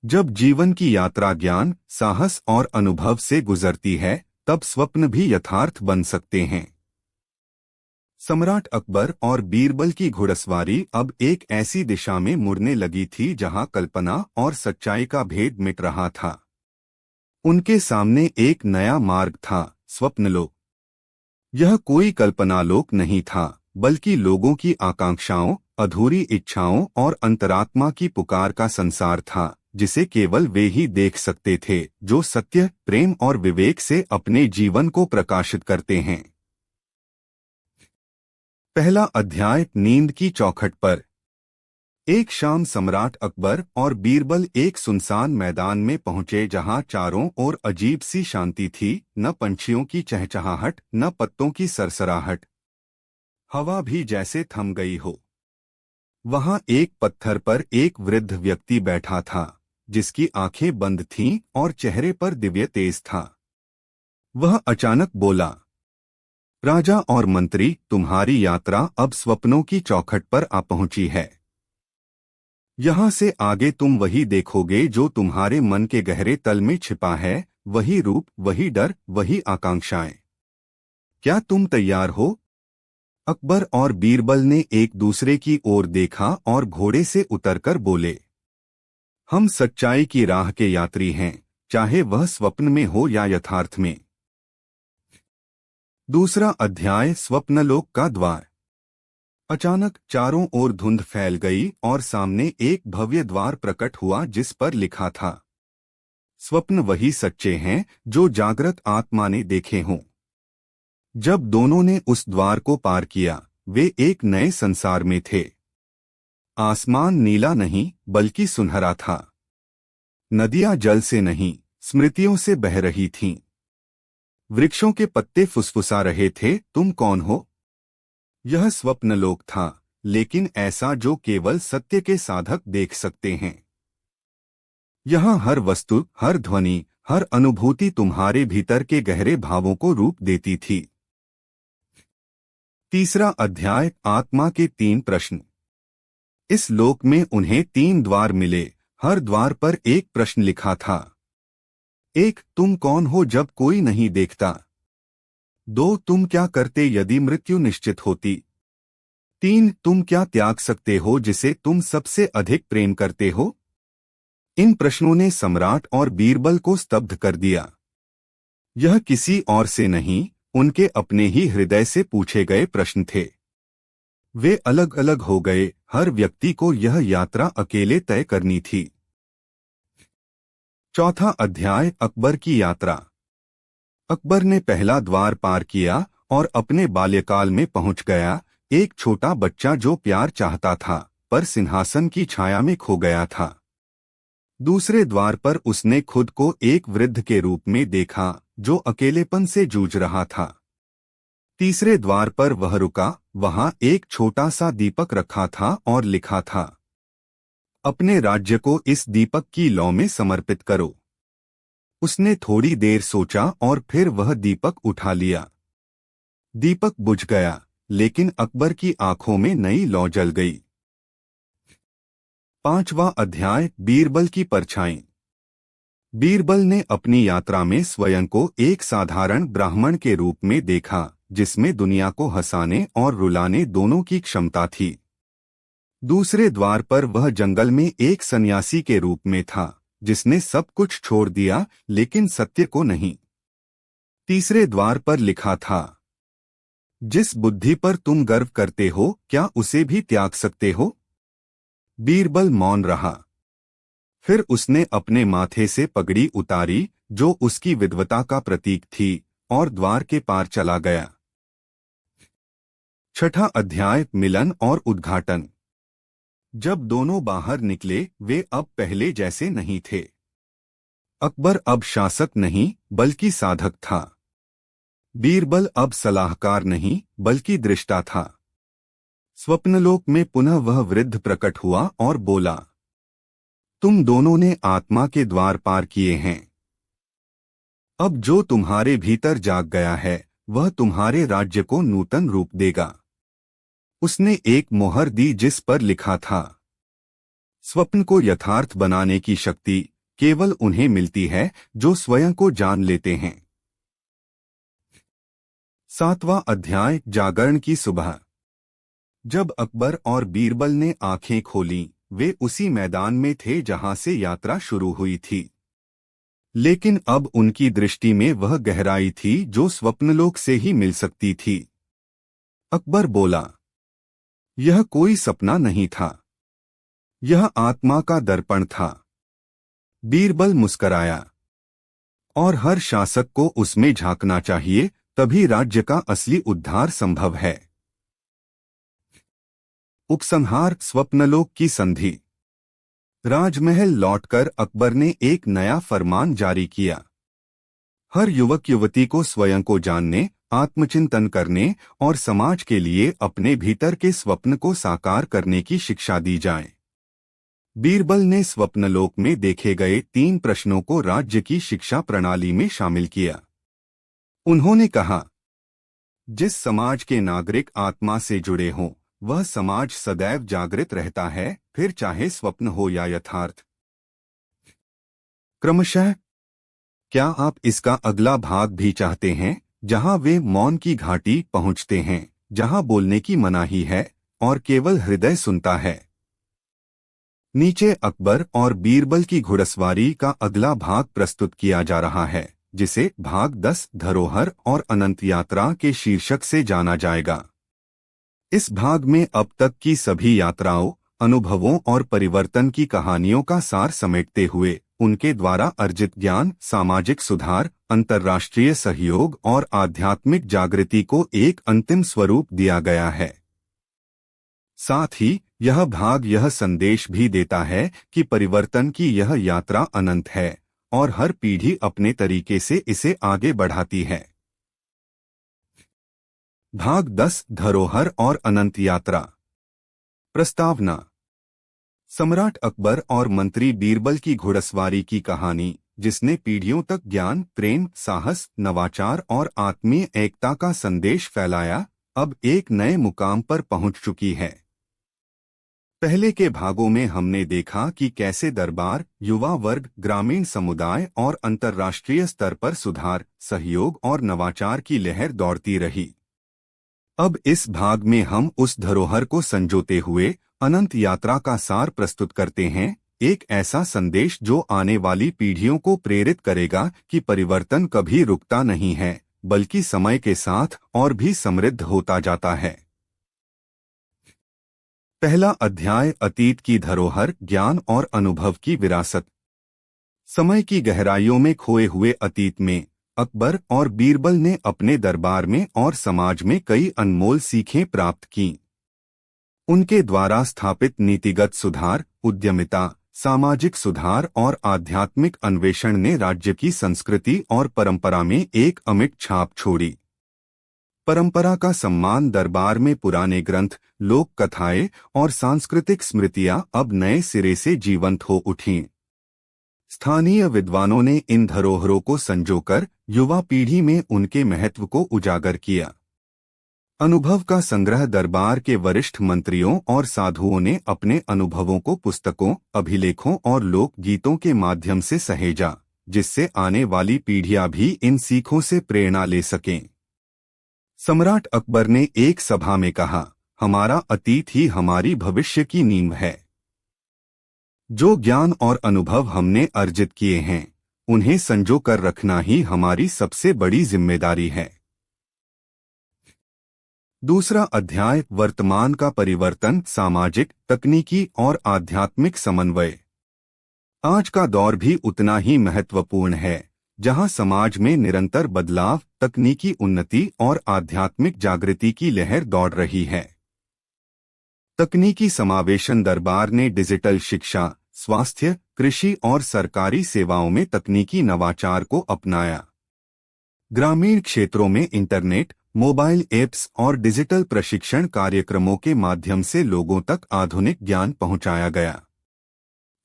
जब जीवन की यात्रा ज्ञान, साहस और अनुभव से गुजरती है, तब स्वप्न भी यथार्थ बन सकते हैं। सम्राट अकबर और बीरबल की घुड़सवारी अब एक ऐसी दिशा में मुड़ने लगी थी जहां कल्पना और सच्चाई का भेद मिट रहा था। उनके सामने एक नया मार्ग था, स्वप्नलोक। यह कोई कल्पनालोक नहीं था, बल्कि लोगों की आकांक्षाओं, अधूरी इच्छाओं और अंतरात्मा की पुकार का संसार था, जिसे केवल वे ही देख सकते थे जो सत्य, प्रेम और विवेक से अपने जीवन को प्रकाशित करते हैं। पहला अध्याय, नींद की चौखट पर। एक शाम सम्राट अकबर और बीरबल एक सुनसान मैदान में पहुंचे जहां चारों ओर अजीब सी शांति थी, न पंछियों की चहचहाहट, न पत्तों की सरसराहट। हवा भी जैसे थम गई हो। वहां एक पत्थर पर एक वृद्ध व्यक्ति बैठा था, जिसकी आंखें बंद थीं और चेहरे पर दिव्य तेज था। वह अचानक बोला, राजा और मंत्री, तुम्हारी यात्रा अब स्वप्नों की चौखट पर आ पहुंची है। यहां से आगे तुम वही देखोगे जो तुम्हारे मन के गहरे तल में छिपा है, वही रूप, वही डर, वही आकांक्षाएं। क्या तुम तैयार हो? अकबर और बीरबल ने एक दूसरे की ओर देखा और घोड़े से उतरकर बोले, हम सच्चाई की राह के यात्री हैं, चाहे वह स्वप्न में हो या यथार्थ में। दूसरा अध्याय, स्वप्नलोक का द्वार। अचानक चारों ओर धुंध फैल गई और सामने एक भव्य द्वार प्रकट हुआ जिस पर लिखा था, स्वप्न वही सच्चे हैं जो जागृत आत्मा ने देखे हों। जब दोनों ने उस द्वार को पार किया, वे एक नए संसार में थे। आसमान नीला नहीं बल्कि सुनहरा था। नदियां जल से नहीं, स्मृतियों से बह रही थीं। वृक्षों के पत्ते फुसफुसा रहे थे, तुम कौन हो? यह स्वप्नलोक था, लेकिन ऐसा जो केवल सत्य के साधक देख सकते हैं। यहाँ हर वस्तु, हर ध्वनि, हर अनुभूति तुम्हारे भीतर के गहरे भावों को रूप देती थी। तीसरा अध्याय, आत्मा के 3 प्रश्न। इस लोक में उन्हें 3 द्वार मिले, हर द्वार पर एक प्रश्न लिखा था। 1, तुम कौन हो जब कोई नहीं देखता? 2, तुम क्या करते यदि मृत्यु निश्चित होती? 3, तुम क्या त्याग सकते हो जिसे तुम सबसे अधिक प्रेम करते हो? इन प्रश्नों ने सम्राट और बीरबल को स्तब्ध कर दिया। यह किसी और से नहीं, उनके अपने ही हृदय से पूछे गए प्रश्न थे। वे अलग अलग हो गए, हर व्यक्ति को यह यात्रा अकेले तय करनी थी। चौथा अध्याय, अकबर की यात्रा। अकबर ने पहला द्वार पार किया और अपने बाल्यकाल में पहुंच गया, एक छोटा बच्चा जो प्यार चाहता था पर सिंहासन की छाया में खो गया था। दूसरे द्वार पर उसने खुद को एक वृद्ध के रूप में देखा जो अकेलेपन से जूझ रहा था। तीसरे द्वार पर वह रुका, वहां एक छोटा सा दीपक रखा था और लिखा था, अपने राज्य को इस दीपक की लौ में समर्पित करो। उसने थोड़ी देर सोचा और फिर वह दीपक उठा लिया। दीपक बुझ गया, लेकिन अकबर की आंखों में नई लौ जल गई। पांचवा अध्याय, बीरबल की परछाई। बीरबल ने अपनी यात्रा में स्वयं को एक साधारण ब्राह्मण के रूप में देखा, जिसमें दुनिया को हंसाने और रुलाने दोनों की क्षमता थी। दूसरे द्वार पर वह जंगल में एक सन्यासी के रूप में था, जिसने सब कुछ छोड़ दिया लेकिन सत्य को नहीं। तीसरे द्वार पर लिखा था, जिस बुद्धि पर तुम गर्व करते हो क्या उसे भी त्याग सकते हो? बीरबल मौन रहा। फिर उसने अपने माथे से पगड़ी उतारी जो उसकी विद्वता का प्रतीक थी, और द्वार के पार चला गया। छठा अध्याय, मिलन और उद्घाटन। जब दोनों बाहर निकले, वे अब पहले जैसे नहीं थे। अकबर अब शासक नहीं बल्कि साधक था। बीरबल अब सलाहकार नहीं बल्कि दृष्टा था। स्वप्नलोक में पुनः वह वृद्ध प्रकट हुआ और बोला, तुम दोनों ने आत्मा के द्वार पार किए हैं। अब जो तुम्हारे भीतर जाग गया है वह तुम्हारे राज्य को नूतन रूप देगा। उसने एक मोहर दी जिस पर लिखा था, स्वप्न को यथार्थ बनाने की शक्ति केवल उन्हें मिलती है जो स्वयं को जान लेते हैं। 7वां अध्याय, जागरण की सुबह। जब अकबर और बीरबल ने आंखें खोलीं, वे उसी मैदान में थे जहां से यात्रा शुरू हुई थी। लेकिन अब उनकी दृष्टि में वह गहराई थी जो स्वप्नलोक से ही मिल सकती थी। अकबर बोला, यह कोई सपना नहीं था, यह आत्मा का दर्पण था। बीरबल मुस्कराया, और हर शासक को उसमें झांकना चाहिए, तभी राज्य का असली उद्धार संभव है। उपसंहार, स्वप्नलोक की संधि। राजमहल लौटकर अकबर ने एक नया फरमान जारी किया। हर युवक युवती को स्वयं को जानने आत्मचिंतन करने और समाज के लिए अपने भीतर के स्वप्न को साकार करने की शिक्षा दी जाए। बीरबल ने स्वप्नलोक में देखे गए 3 प्रश्नों को राज्य की शिक्षा प्रणाली में शामिल किया। उन्होंने कहा, जिस समाज के नागरिक आत्मा से जुड़े हों, वह समाज सदैव जागृत रहता है, फिर चाहे स्वप्न हो या यथार्थ। क्रमशः, क्या आप इसका अगला भाग भी चाहते हैं, जहां वे मौन की घाटी पहुंचते हैं, जहां बोलने की मनाही है और केवल हृदय सुनता है? नीचे अकबर और बीरबल की घुड़सवारी का अगला भाग प्रस्तुत किया जा रहा है, जिसे भाग 10 धरोहर और अनंत यात्रा के शीर्षक से जाना जाएगा। इस भाग में अब तक की सभी यात्राओं, अनुभवों और परिवर्तन की कहानियों का सार समेटते हुए उनके द्वारा अर्जित ज्ञान, सामाजिक सुधार, अंतर्राष्ट्रीय सहयोग और आध्यात्मिक जागृति को एक अंतिम स्वरूप दिया गया है। साथ ही यह भाग यह संदेश भी देता है कि परिवर्तन की यह यात्रा अनंत है और हर पीढ़ी अपने तरीके से इसे आगे बढ़ाती है। भाग 10 धरोहर और अनंत यात्रा। प्रस्तावना। सम्राट अकबर और मंत्री बीरबल की घुड़सवारी की कहानी, जिसने पीढ़ियों तक ज्ञान, प्रेम, साहस, नवाचार और आत्मीय एकता का संदेश फैलाया, अब एक नए मुकाम पर पहुंच चुकी है। पहले के भागों में हमने देखा कि कैसे दरबार, युवा वर्ग, ग्रामीण समुदाय और अंतर्राष्ट्रीय स्तर पर सुधार, सहयोग और नवाचार की लहर दौड़ती रही। अब इस भाग में हम उस धरोहर को संजोते हुए अनंत यात्रा का सार प्रस्तुत करते हैं, एक ऐसा संदेश जो आने वाली पीढ़ियों को प्रेरित करेगा कि परिवर्तन कभी रुकता नहीं है, बल्कि समय के साथ और भी समृद्ध होता जाता है। पहला अध्याय, अतीत की धरोहर, ज्ञान और अनुभव की विरासत। समय की गहराइयों में खोए हुए अतीत में अकबर और बीरबल ने अपने दरबार में और समाज में कई अनमोल सीखें प्राप्त की। उनके द्वारा स्थापित नीतिगत सुधार, उद्यमिता, सामाजिक सुधार और आध्यात्मिक अन्वेषण ने राज्य की संस्कृति और परंपरा में एक अमिट छाप छोड़ी। परंपरा का सम्मान, दरबार में पुराने ग्रंथ, लोक कथाएं और सांस्कृतिक स्मृतियां अब नए सिरे से जीवंत हो उठीं। स्थानीय विद्वानों ने इन धरोहरों को संजोकर युवा पीढ़ी में उनके महत्व को उजागर किया। अनुभव का संग्रह, दरबार के वरिष्ठ मंत्रियों और साधुओं ने अपने अनुभवों को पुस्तकों, अभिलेखों और लोक गीतों के माध्यम से सहेजा, जिससे आने वाली पीढ़ियां भी इन सीखों से प्रेरणा ले सकें। सम्राट अकबर ने एक सभा में कहा, हमारा अतीत ही हमारी भविष्य की नींव है। जो ज्ञान और अनुभव हमने अर्जित किए हैं, उन्हें संजो कर रखना ही हमारी सबसे बड़ी जिम्मेदारी है। दूसरा अध्याय, वर्तमान का परिवर्तन, सामाजिक, तकनीकी और आध्यात्मिक समन्वय। आज का दौर भी उतना ही महत्वपूर्ण है, जहां समाज में निरंतर बदलाव, तकनीकी उन्नति और आध्यात्मिक जागृति की लहर दौड़ रही है। तकनीकी समावेशन, दरबार ने डिजिटल शिक्षा, स्वास्थ्य, कृषि और सरकारी सेवाओं में तकनीकी नवाचार को अपनाया। ग्रामीण क्षेत्रों में इंटरनेट, मोबाइल ऐप्स और डिजिटल प्रशिक्षण कार्यक्रमों के माध्यम से लोगों तक आधुनिक ज्ञान पहुंचाया गया।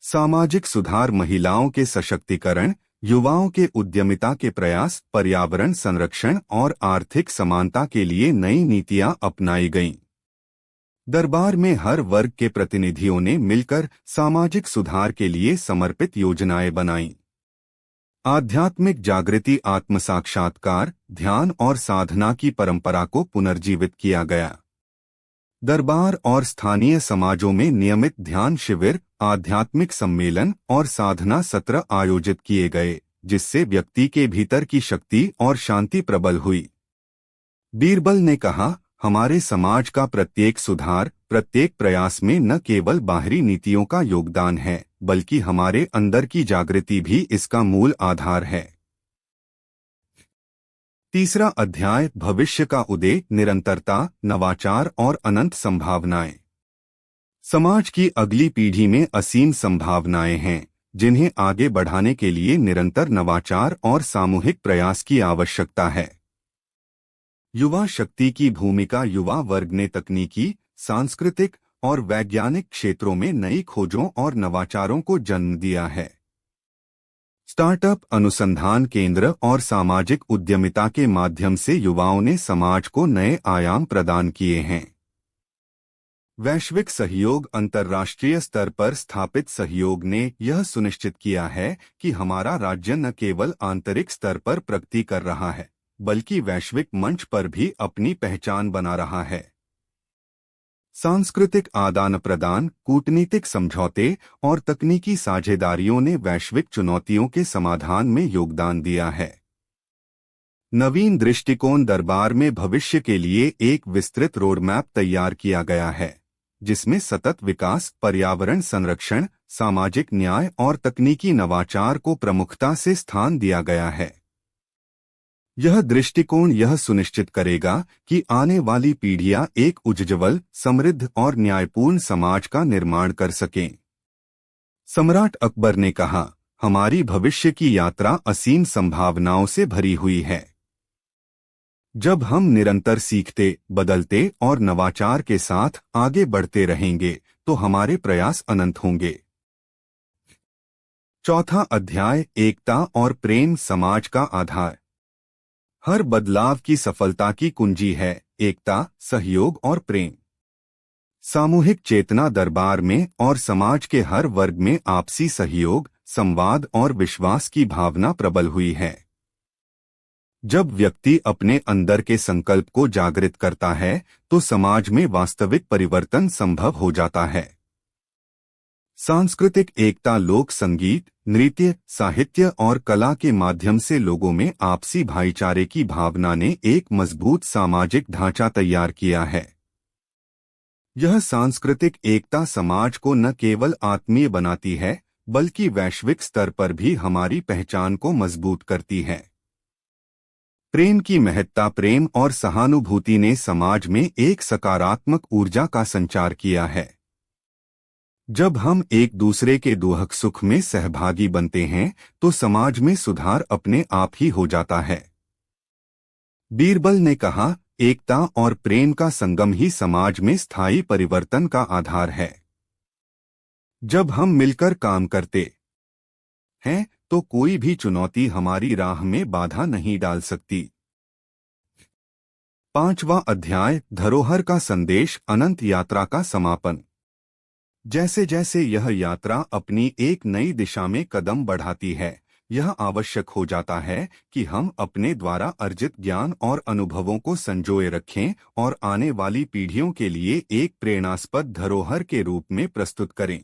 सामाजिक सुधार, महिलाओं के सशक्तिकरण, युवाओं के उद्यमिता के प्रयास, पर्यावरण संरक्षण और आर्थिक समानता के लिए नई नीतियां अपनाई गईं। दरबार में हर वर्ग के प्रतिनिधियों ने मिलकर सामाजिक सुधार के लिए समर्पित योजनाएं बनाईं। आध्यात्मिक जागृति, आत्मसाक्षात्कार, ध्यान और साधना की परंपरा को पुनर्जीवित किया गया। दरबार और स्थानीय समाजों में नियमित ध्यान शिविर, आध्यात्मिक सम्मेलन और साधना सत्र आयोजित किए गए, जिससे व्यक्ति के भीतर की शक्ति और शांति प्रबल हुई। बीरबल ने कहा, हमारे समाज का प्रत्येक सुधार, प्रत्येक प्रयास में न केवल बाहरी नीतियों का योगदान है, बल्कि हमारे अंदर की जागृति भी इसका मूल आधार है। तीसरा अध्याय, भविष्य का उदय, निरंतरता, नवाचार और अनंत संभावनाएं। समाज की अगली पीढ़ी में असीम संभावनाएं हैं, जिन्हें आगे बढ़ाने के लिए निरंतर नवाचार और सामूहिक प्रयास की आवश्यकता है। युवा शक्ति की भूमिका। युवा वर्ग ने तकनीकी, सांस्कृतिक और वैज्ञानिक क्षेत्रों में नई खोजों और नवाचारों को जन्म दिया है। स्टार्टअप, अनुसंधान केंद्र और सामाजिक उद्यमिता के माध्यम से युवाओं ने समाज को नए आयाम प्रदान किए हैं। वैश्विक सहयोग। अंतर्राष्ट्रीय स्तर पर स्थापित सहयोग ने यह सुनिश्चित किया है कि हमारा राज्य न केवल आंतरिक स्तर पर प्रगति कर रहा है, बल्कि वैश्विक मंच पर भी अपनी पहचान बना रहा है। सांस्कृतिक आदान प्रदान, कूटनीतिक समझौते और तकनीकी साझेदारियों ने वैश्विक चुनौतियों के समाधान में योगदान दिया है। नवीन दृष्टिकोण। दरबार में भविष्य के लिए एक विस्तृत रोडमैप तैयार किया गया है, जिसमें सतत विकास, पर्यावरण संरक्षण, सामाजिक न्याय और तकनीकी नवाचार को प्रमुखता से स्थान दिया गया है। यह दृष्टिकोण यह सुनिश्चित करेगा कि आने वाली पीढ़ियां एक उज्ज्वल, समृद्ध और न्यायपूर्ण समाज का निर्माण कर सकें। सम्राट अकबर ने कहा, हमारी भविष्य की यात्रा असीम संभावनाओं से भरी हुई है। जब हम निरंतर सीखते, बदलते और नवाचार के साथ आगे बढ़ते रहेंगे, तो हमारे प्रयास अनंत होंगे। चौथा अध्याय, एकता और प्रेम समाज का आधार। हर बदलाव की सफलता की कुंजी है एकता, सहयोग और प्रेम। सामूहिक चेतना। दरबार में और समाज के हर वर्ग में आपसी सहयोग, संवाद और विश्वास की भावना प्रबल हुई है। जब व्यक्ति अपने अंदर के संकल्प को जागृत करता है, तो समाज में वास्तविक परिवर्तन संभव हो जाता है। सांस्कृतिक एकता। लोक संगीत, नृत्य, साहित्य और कला के माध्यम से लोगों में आपसी भाईचारे की भावना ने एक मजबूत सामाजिक ढांचा तैयार किया है। यह सांस्कृतिक एकता समाज को न केवल आत्मीय बनाती है, बल्कि वैश्विक स्तर पर भी हमारी पहचान को मजबूत करती है। प्रेम की महत्ता। प्रेम और सहानुभूति ने समाज में एक सकारात्मक ऊर्जा का संचार किया है। जब हम एक दूसरे के दुख सुख में सहभागी बनते हैं, तो समाज में सुधार अपने आप ही हो जाता है। बीरबल ने कहा, एकता और प्रेम का संगम ही समाज में स्थायी परिवर्तन का आधार है। जब हम मिलकर काम करते हैं, तो कोई भी चुनौती हमारी राह में बाधा नहीं डाल सकती। पांचवा अध्याय, धरोहर का संदेश। अनंत यात्रा का समापन। जैसे जैसे यह यात्रा अपनी एक नई दिशा में कदम बढ़ाती है, यह आवश्यक हो जाता है कि हम अपने द्वारा अर्जित ज्ञान और अनुभवों को संजोए रखें और आने वाली पीढ़ियों के लिए एक प्रेरणास्पद धरोहर के रूप में प्रस्तुत करें।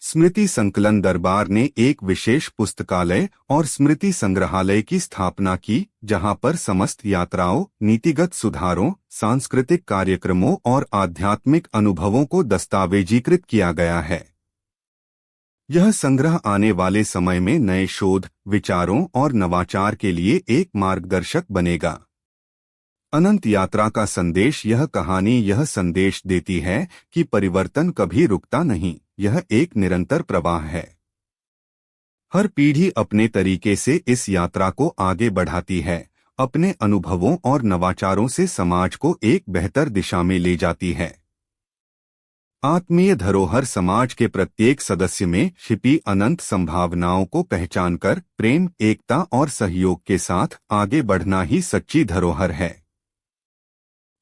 स्मृति संकलन। दरबार ने एक विशेष पुस्तकालय और स्मृति संग्रहालय की स्थापना की, जहां पर समस्त यात्राओं, नीतिगत सुधारों, सांस्कृतिक कार्यक्रमों और आध्यात्मिक अनुभवों को दस्तावेजीकृत किया गया है। यह संग्रह आने वाले समय में नए शोध, विचारों और नवाचार के लिए एक मार्गदर्शक बनेगा। अनंत यात्रा का संदेश। यह कहानी यह संदेश देती है कि परिवर्तन कभी रुकता नहीं, यह एक निरंतर प्रवाह है। हर पीढ़ी अपने तरीके से इस यात्रा को आगे बढ़ाती है, अपने अनुभवों और नवाचारों से समाज को एक बेहतर दिशा में ले जाती है। आत्मीय धरोहर। समाज के प्रत्येक सदस्य में छिपी अनंत संभावनाओं को पहचानकर प्रेम, एकता और सहयोग के साथ आगे बढ़ना ही सच्ची धरोहर है।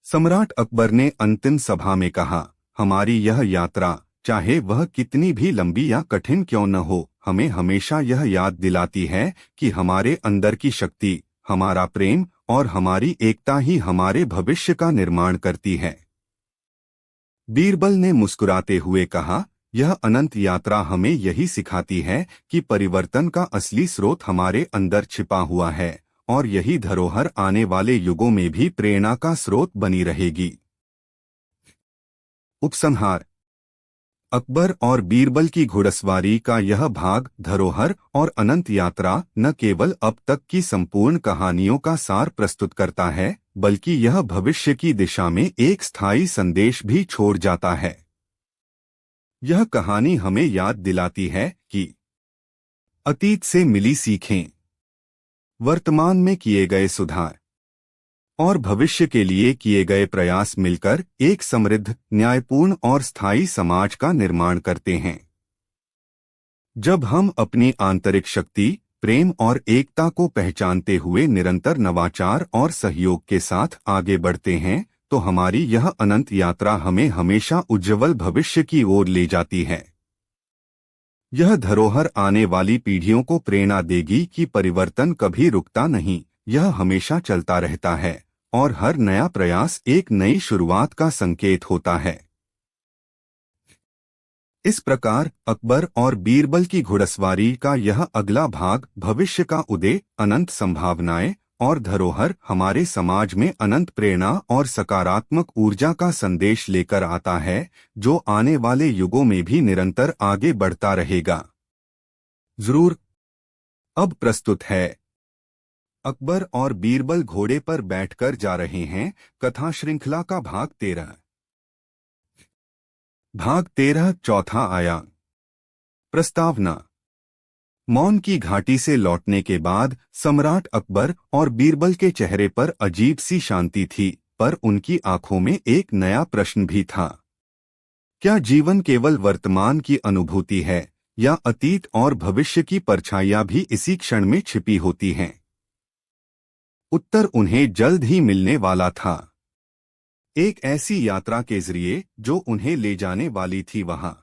सम्राट अकबर ने अंतिम सभा में कहा, हमारी यह यात्रा, चाहे वह कितनी भी लंबी या कठिन क्यों न हो, हमें हमेशा यह याद दिलाती है कि हमारे अंदर की शक्ति, हमारा प्रेम और हमारी एकता ही हमारे भविष्य का निर्माण करती है। बीरबल ने मुस्कुराते हुए कहा, यह अनंत यात्रा हमें यही सिखाती है कि परिवर्तन का असली स्रोत हमारे अंदर छिपा हुआ है और यही धरोहर आने वाले युगों में भी प्रेरणा का स्रोत बनी रहेगी। उपसंहार। अकबर और बीरबल की घुड़सवारी का यह भाग धरोहर और अनंत यात्रा न केवल अब तक की संपूर्ण कहानियों का सार प्रस्तुत करता है, बल्कि यह भविष्य की दिशा में एक स्थायी संदेश भी छोड़ जाता है। यह कहानी हमें याद दिलाती है कि अतीत से मिली सीखें, वर्तमान में किए गए सुधार और भविष्य के लिए किए गए प्रयास मिलकर एक समृद्ध, न्यायपूर्ण और स्थायी समाज का निर्माण करते हैं। जब हम अपनी आंतरिक शक्ति, प्रेम और एकता को पहचानते हुए निरंतर नवाचार और सहयोग के साथ आगे बढ़ते हैं, तो हमारी यह अनंत यात्रा हमें हमेशा उज्ज्वल भविष्य की ओर ले जाती है। यह धरोहर आने वाली पीढ़ियों को प्रेरणा देगी कि परिवर्तन कभी रुकता नहीं, यह हमेशा चलता रहता है और हर नया प्रयास एक नई शुरुआत का संकेत होता है। इस प्रकार अकबर और बीरबल की घुड़सवारी का यह अगला भाग भविष्य का उदय, अनंत संभावनाएं और धरोहर हमारे समाज में अनंत प्रेरणा और सकारात्मक ऊर्जा का संदेश लेकर आता है, जो आने वाले युगों में भी निरंतर आगे बढ़ता रहेगा। जरूर। अब प्रस्तुत है अकबर और बीरबल घोड़े पर बैठकर जा रहे हैं, कथा श्रृंखला का भाग 13। भाग 13, चौथा आयाम। प्रस्तावना। मौन की घाटी से लौटने के बाद सम्राट अकबर और बीरबल के चेहरे पर अजीब सी शांति थी, पर उनकी आंखों में एक नया प्रश्न भी था। क्या जीवन केवल वर्तमान की अनुभूति है, या अतीत और भविष्य की परछाइयां भी इसी क्षण में छिपी होती हैं? उत्तर उन्हें जल्द ही मिलने वाला था। एक ऐसी यात्रा के जरिए जो उन्हें ले जाने वाली थी वहां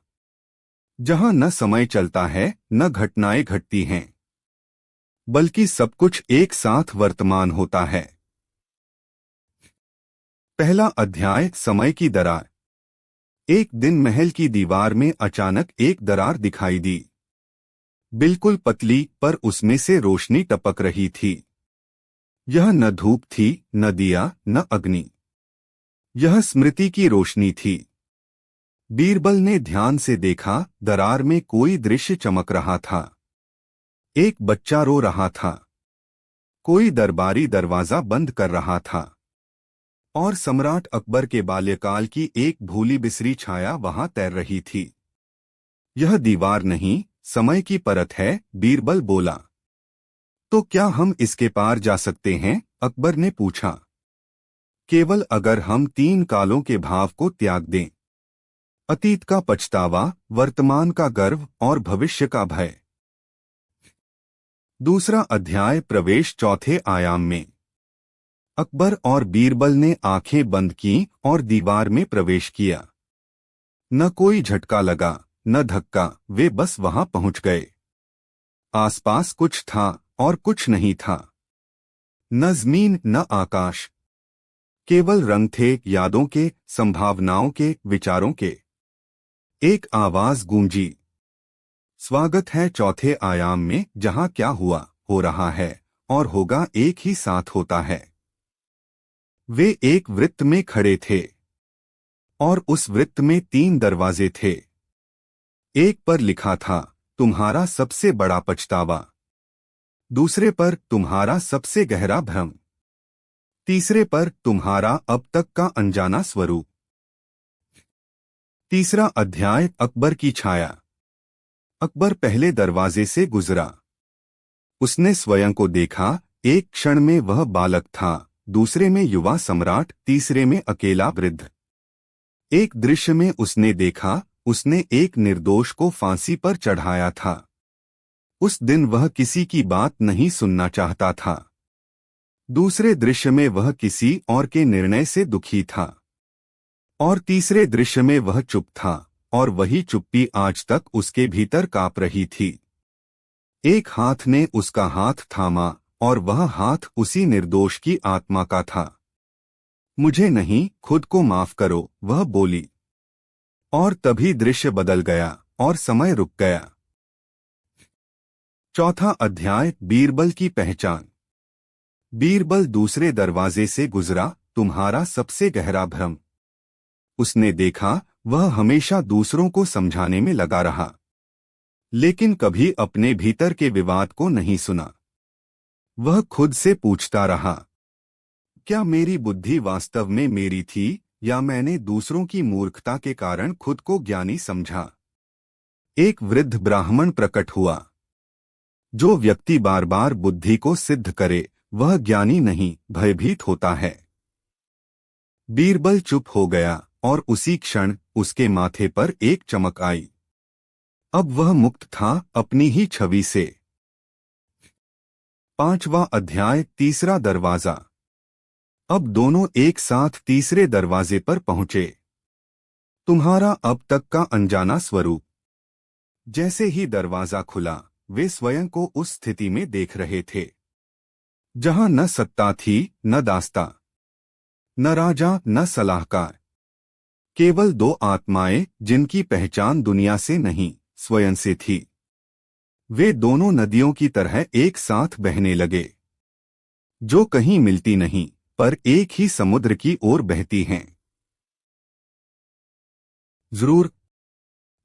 जहां न समय चलता है, न घटनाएं घटती हैं, बल्कि सब कुछ एक साथ वर्तमान होता है। पहला अध्याय, समय की दरार। एक दिन महल की दीवार में अचानक एक दरार दिखाई दी। बिल्कुल पतली, पर उसमें से रोशनी टपक रही थी। यह न धूप थी, न दिया, न अग्नि। यह स्मृति की रोशनी थी। बीरबल ने ध्यान से देखा, दरार में कोई दृश्य चमक रहा था। एक बच्चा रो रहा था, कोई दरबारी दरवाजा बंद कर रहा था, और सम्राट अकबर के बाल्यकाल की एक भूली बिसरी छाया वहां तैर रही थी। यह दीवार नहीं, समय की परत है, बीरबल बोला। तो क्या हम इसके पार जा सकते हैं? अकबर ने पूछा। केवल अगर हम 3 कालों के भाव को त्याग दें, अतीत का पछतावा, वर्तमान का गर्व और भविष्य का भय। दूसरा अध्याय, प्रवेश, चौथे आयाम में। अकबर और बीरबल ने आंखें बंद की और दीवार में प्रवेश किया। न कोई झटका लगा, न धक्का, वे बस वहां पहुंच गए। आसपास कुछ था और कुछ नहीं था। न जमीन, न आकाश, केवल रंग थे, यादों के, संभावनाओं के, विचारों के। एक आवाज गूंजी, स्वागत है चौथे आयाम में, जहां क्या हुआ, हो रहा है और होगा एक ही साथ होता है। वे एक वृत्त में खड़े थे और उस वृत्त में 3 दरवाजे थे। एक पर लिखा था, तुम्हारा सबसे बड़ा पछतावा। दूसरे पर, तुम्हारा सबसे गहरा भ्रम। तीसरे पर, तुम्हारा अब तक का अनजाना स्वरूप। तीसरा अध्याय, अकबर की छाया। अकबर पहले दरवाजे से गुजरा। उसने स्वयं को देखा। एक क्षण में वह बालक था, दूसरे में युवा सम्राट, तीसरे में अकेला वृद्ध। एक दृश्य में उसने देखा, उसने एक निर्दोष को फांसी पर चढ़ाया था। उस दिन वह किसी की बात नहीं सुनना चाहता था। दूसरे दृश्य में वह किसी और के निर्णय से दुखी था, और तीसरे दृश्य में वह चुप था, और वही चुप्पी आज तक उसके भीतर कांप रही थी। एक हाथ ने उसका हाथ थामा, और वह हाथ उसी निर्दोष की आत्मा का था। मुझे नहीं, खुद को माफ करो, वह बोली। और तभी दृश्य बदल गया और समय रुक गया। चौथा अध्याय, बीरबल की पहचान। बीरबल दूसरे दरवाजे से गुजरा, तुम्हारा सबसे गहरा भ्रम। उसने देखा, वह हमेशा दूसरों को समझाने में लगा रहा, लेकिन कभी अपने भीतर के विवाद को नहीं सुना। वह खुद से पूछता रहा, क्या मेरी बुद्धि वास्तव में मेरी थी, या मैंने दूसरों की मूर्खता के कारण खुद को ज्ञानी समझा? एक वृद्ध ब्राह्मण प्रकट हुआ। जो व्यक्ति बार बार बुद्धि को सिद्ध करे, वह ज्ञानी नहीं, भयभीत होता है। बीरबल चुप हो गया और उसी क्षण उसके माथे पर एक चमक आई। अब वह मुक्त था अपनी ही छवि से। 5वां अध्याय, तीसरा दरवाजा। अब दोनों एक साथ तीसरे दरवाजे पर पहुंचे। तुम्हारा अब तक का अनजाना स्वरूप। जैसे ही दरवाजा खुला, वे स्वयं को उस स्थिति में देख रहे थे जहां न सत्ता थी, न दास्ता, न राजा, न सलाहकार। केवल दो आत्माएं जिनकी पहचान दुनिया से नहीं, स्वयं से थी। वे दोनों नदियों की तरह एक साथ बहने लगे, जो कहीं मिलती नहीं पर एक ही समुद्र की ओर बहती हैं। जरूर।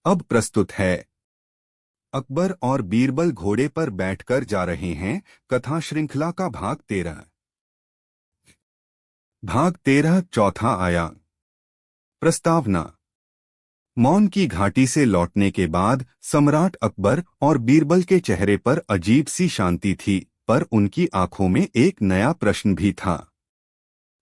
अब प्रस्तुत है अकबर और बीरबल घोड़े पर बैठकर जा रहे हैं, कथा श्रृंखला का भाग 13। भाग 13, चौथा आयाम। प्रस्तावना। मौन की घाटी से लौटने के बाद सम्राट अकबर और बीरबल के चेहरे पर अजीब सी शांति थी, पर उनकी आंखों में एक नया प्रश्न भी था।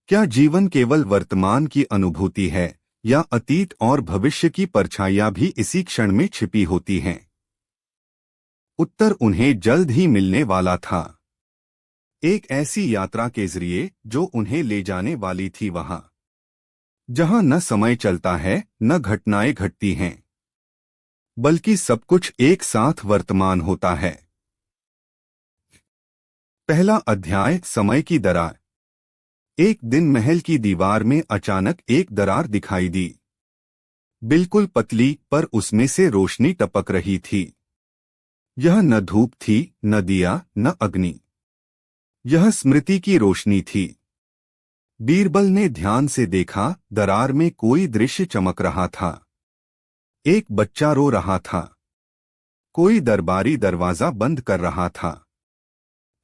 क्या जीवन केवल वर्तमान की अनुभूति है, या अतीत और भविष्य की परछाइयां भी इसी क्षण में छिपी होती हैं? उत्तर उन्हें जल्द ही मिलने वाला था। एक ऐसी यात्रा के जरिए जो उन्हें ले जाने वाली थी वहां जहां न समय चलता है, न घटनाएं घटती हैं, बल्कि सब कुछ एक साथ वर्तमान होता है। पहला अध्याय, समय की दरार। एक दिन महल की दीवार में अचानक एक दरार दिखाई दी। बिल्कुल पतली, पर उसमें से रोशनी टपक रही थी। यह न धूप थी, न दिया, न अग्नि। यह स्मृति की रोशनी थी। बीरबल ने ध्यान से देखा, दरार में कोई दृश्य चमक रहा था। एक बच्चा रो रहा था, कोई दरबारी दरवाजा बंद कर रहा था,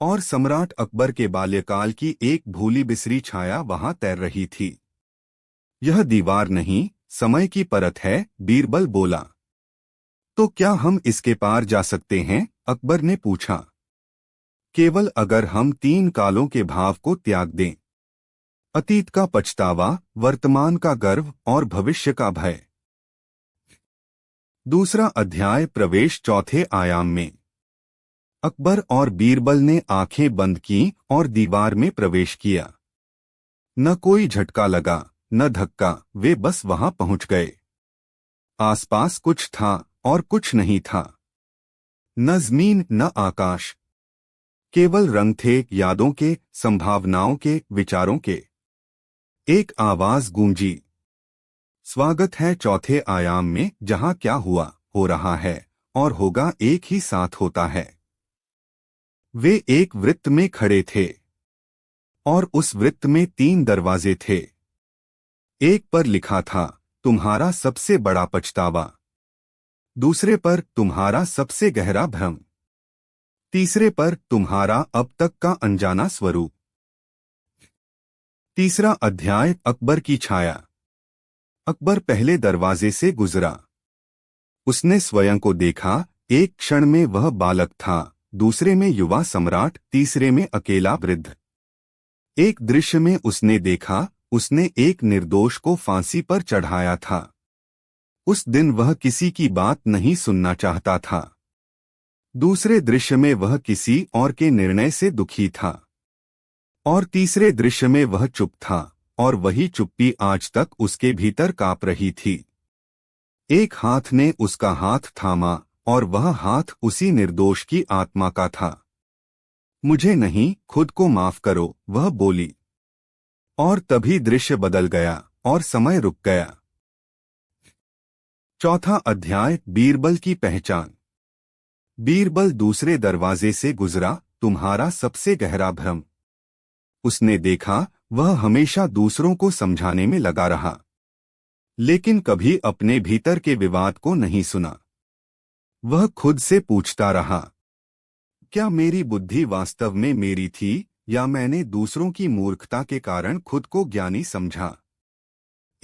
और सम्राट अकबर के बाल्यकाल की एक भूली बिसरी छाया वहां तैर रही थी। यह दीवार नहीं, समय की परत है, बीरबल बोला। तो क्या हम इसके पार जा सकते हैं? अकबर ने पूछा। केवल अगर हम 3 कालों के भाव को त्याग दें, अतीत का पछतावा, वर्तमान का गर्व और भविष्य का भय। दूसरा अध्याय, प्रवेश, चौथे आयाम में। अकबर और बीरबल ने आंखें बंद की और दीवार में प्रवेश किया। न कोई झटका लगा, न धक्का, वे बस वहां पहुंच गए। आसपास कुछ था और कुछ नहीं था। न जमीन, न आकाश, केवल रंग थे, यादों के, संभावनाओं के, विचारों के। एक आवाज गूंजी, स्वागत है चौथे आयाम में, जहां क्या हुआ, हो रहा है और होगा एक ही साथ होता है। वे एक वृत्त में खड़े थे और उस वृत्त में 3 दरवाजे थे। एक पर लिखा था, तुम्हारा सबसे बड़ा पछतावा। दूसरे पर, तुम्हारा सबसे गहरा भ्रम। तीसरे पर, तुम्हारा अब तक का अनजाना स्वरूप। तीसरा अध्याय, अकबर की छाया। अकबर पहले दरवाजे से गुजरा। उसने स्वयं को देखा। एक क्षण में वह बालक था, दूसरे में युवा सम्राट, तीसरे में अकेला वृद्ध। एक दृश्य में उसने देखा, उसने एक निर्दोष को फांसी पर चढ़ाया था। उस दिन वह किसी की बात नहीं सुनना चाहता था। दूसरे दृश्य में वह किसी और के निर्णय से दुखी था, और तीसरे दृश्य में वह चुप था, और वही चुप्पी आज तक उसके भीतर कांप रही थी। एक हाथ ने उसका हाथ थामा, और वह हाथ उसी निर्दोष की आत्मा का था। मुझे नहीं, खुद को माफ करो, वह बोली। और तभी दृश्य बदल गया और समय रुक गया। चौथा अध्याय, बीरबल की पहचान। बीरबल दूसरे दरवाजे से गुजरा, तुम्हारा सबसे गहरा भ्रम। उसने देखा, वह हमेशा दूसरों को समझाने में लगा रहा, लेकिन कभी अपने भीतर के विवाद को नहीं सुना। वह खुद से पूछता रहा, क्या मेरी बुद्धि वास्तव में मेरी थी, या मैंने दूसरों की मूर्खता के कारण खुद को ज्ञानी समझा?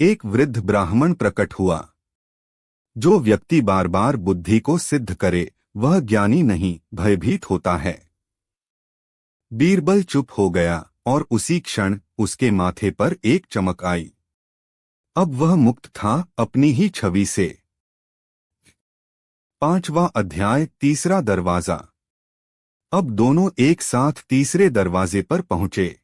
एक वृद्ध ब्राह्मण प्रकट हुआ। जो व्यक्ति बार बार बुद्धि को सिद्ध करे, वह ज्ञानी नहीं, भयभीत होता है। बीरबल चुप हो गया, और उसी क्षण उसके माथे पर एक चमक आई। अब वह मुक्त था अपनी ही छवि से। 5वां अध्याय, तीसरा दरवाजा। अब दोनों एक साथ तीसरे दरवाजे पर पहुंचे।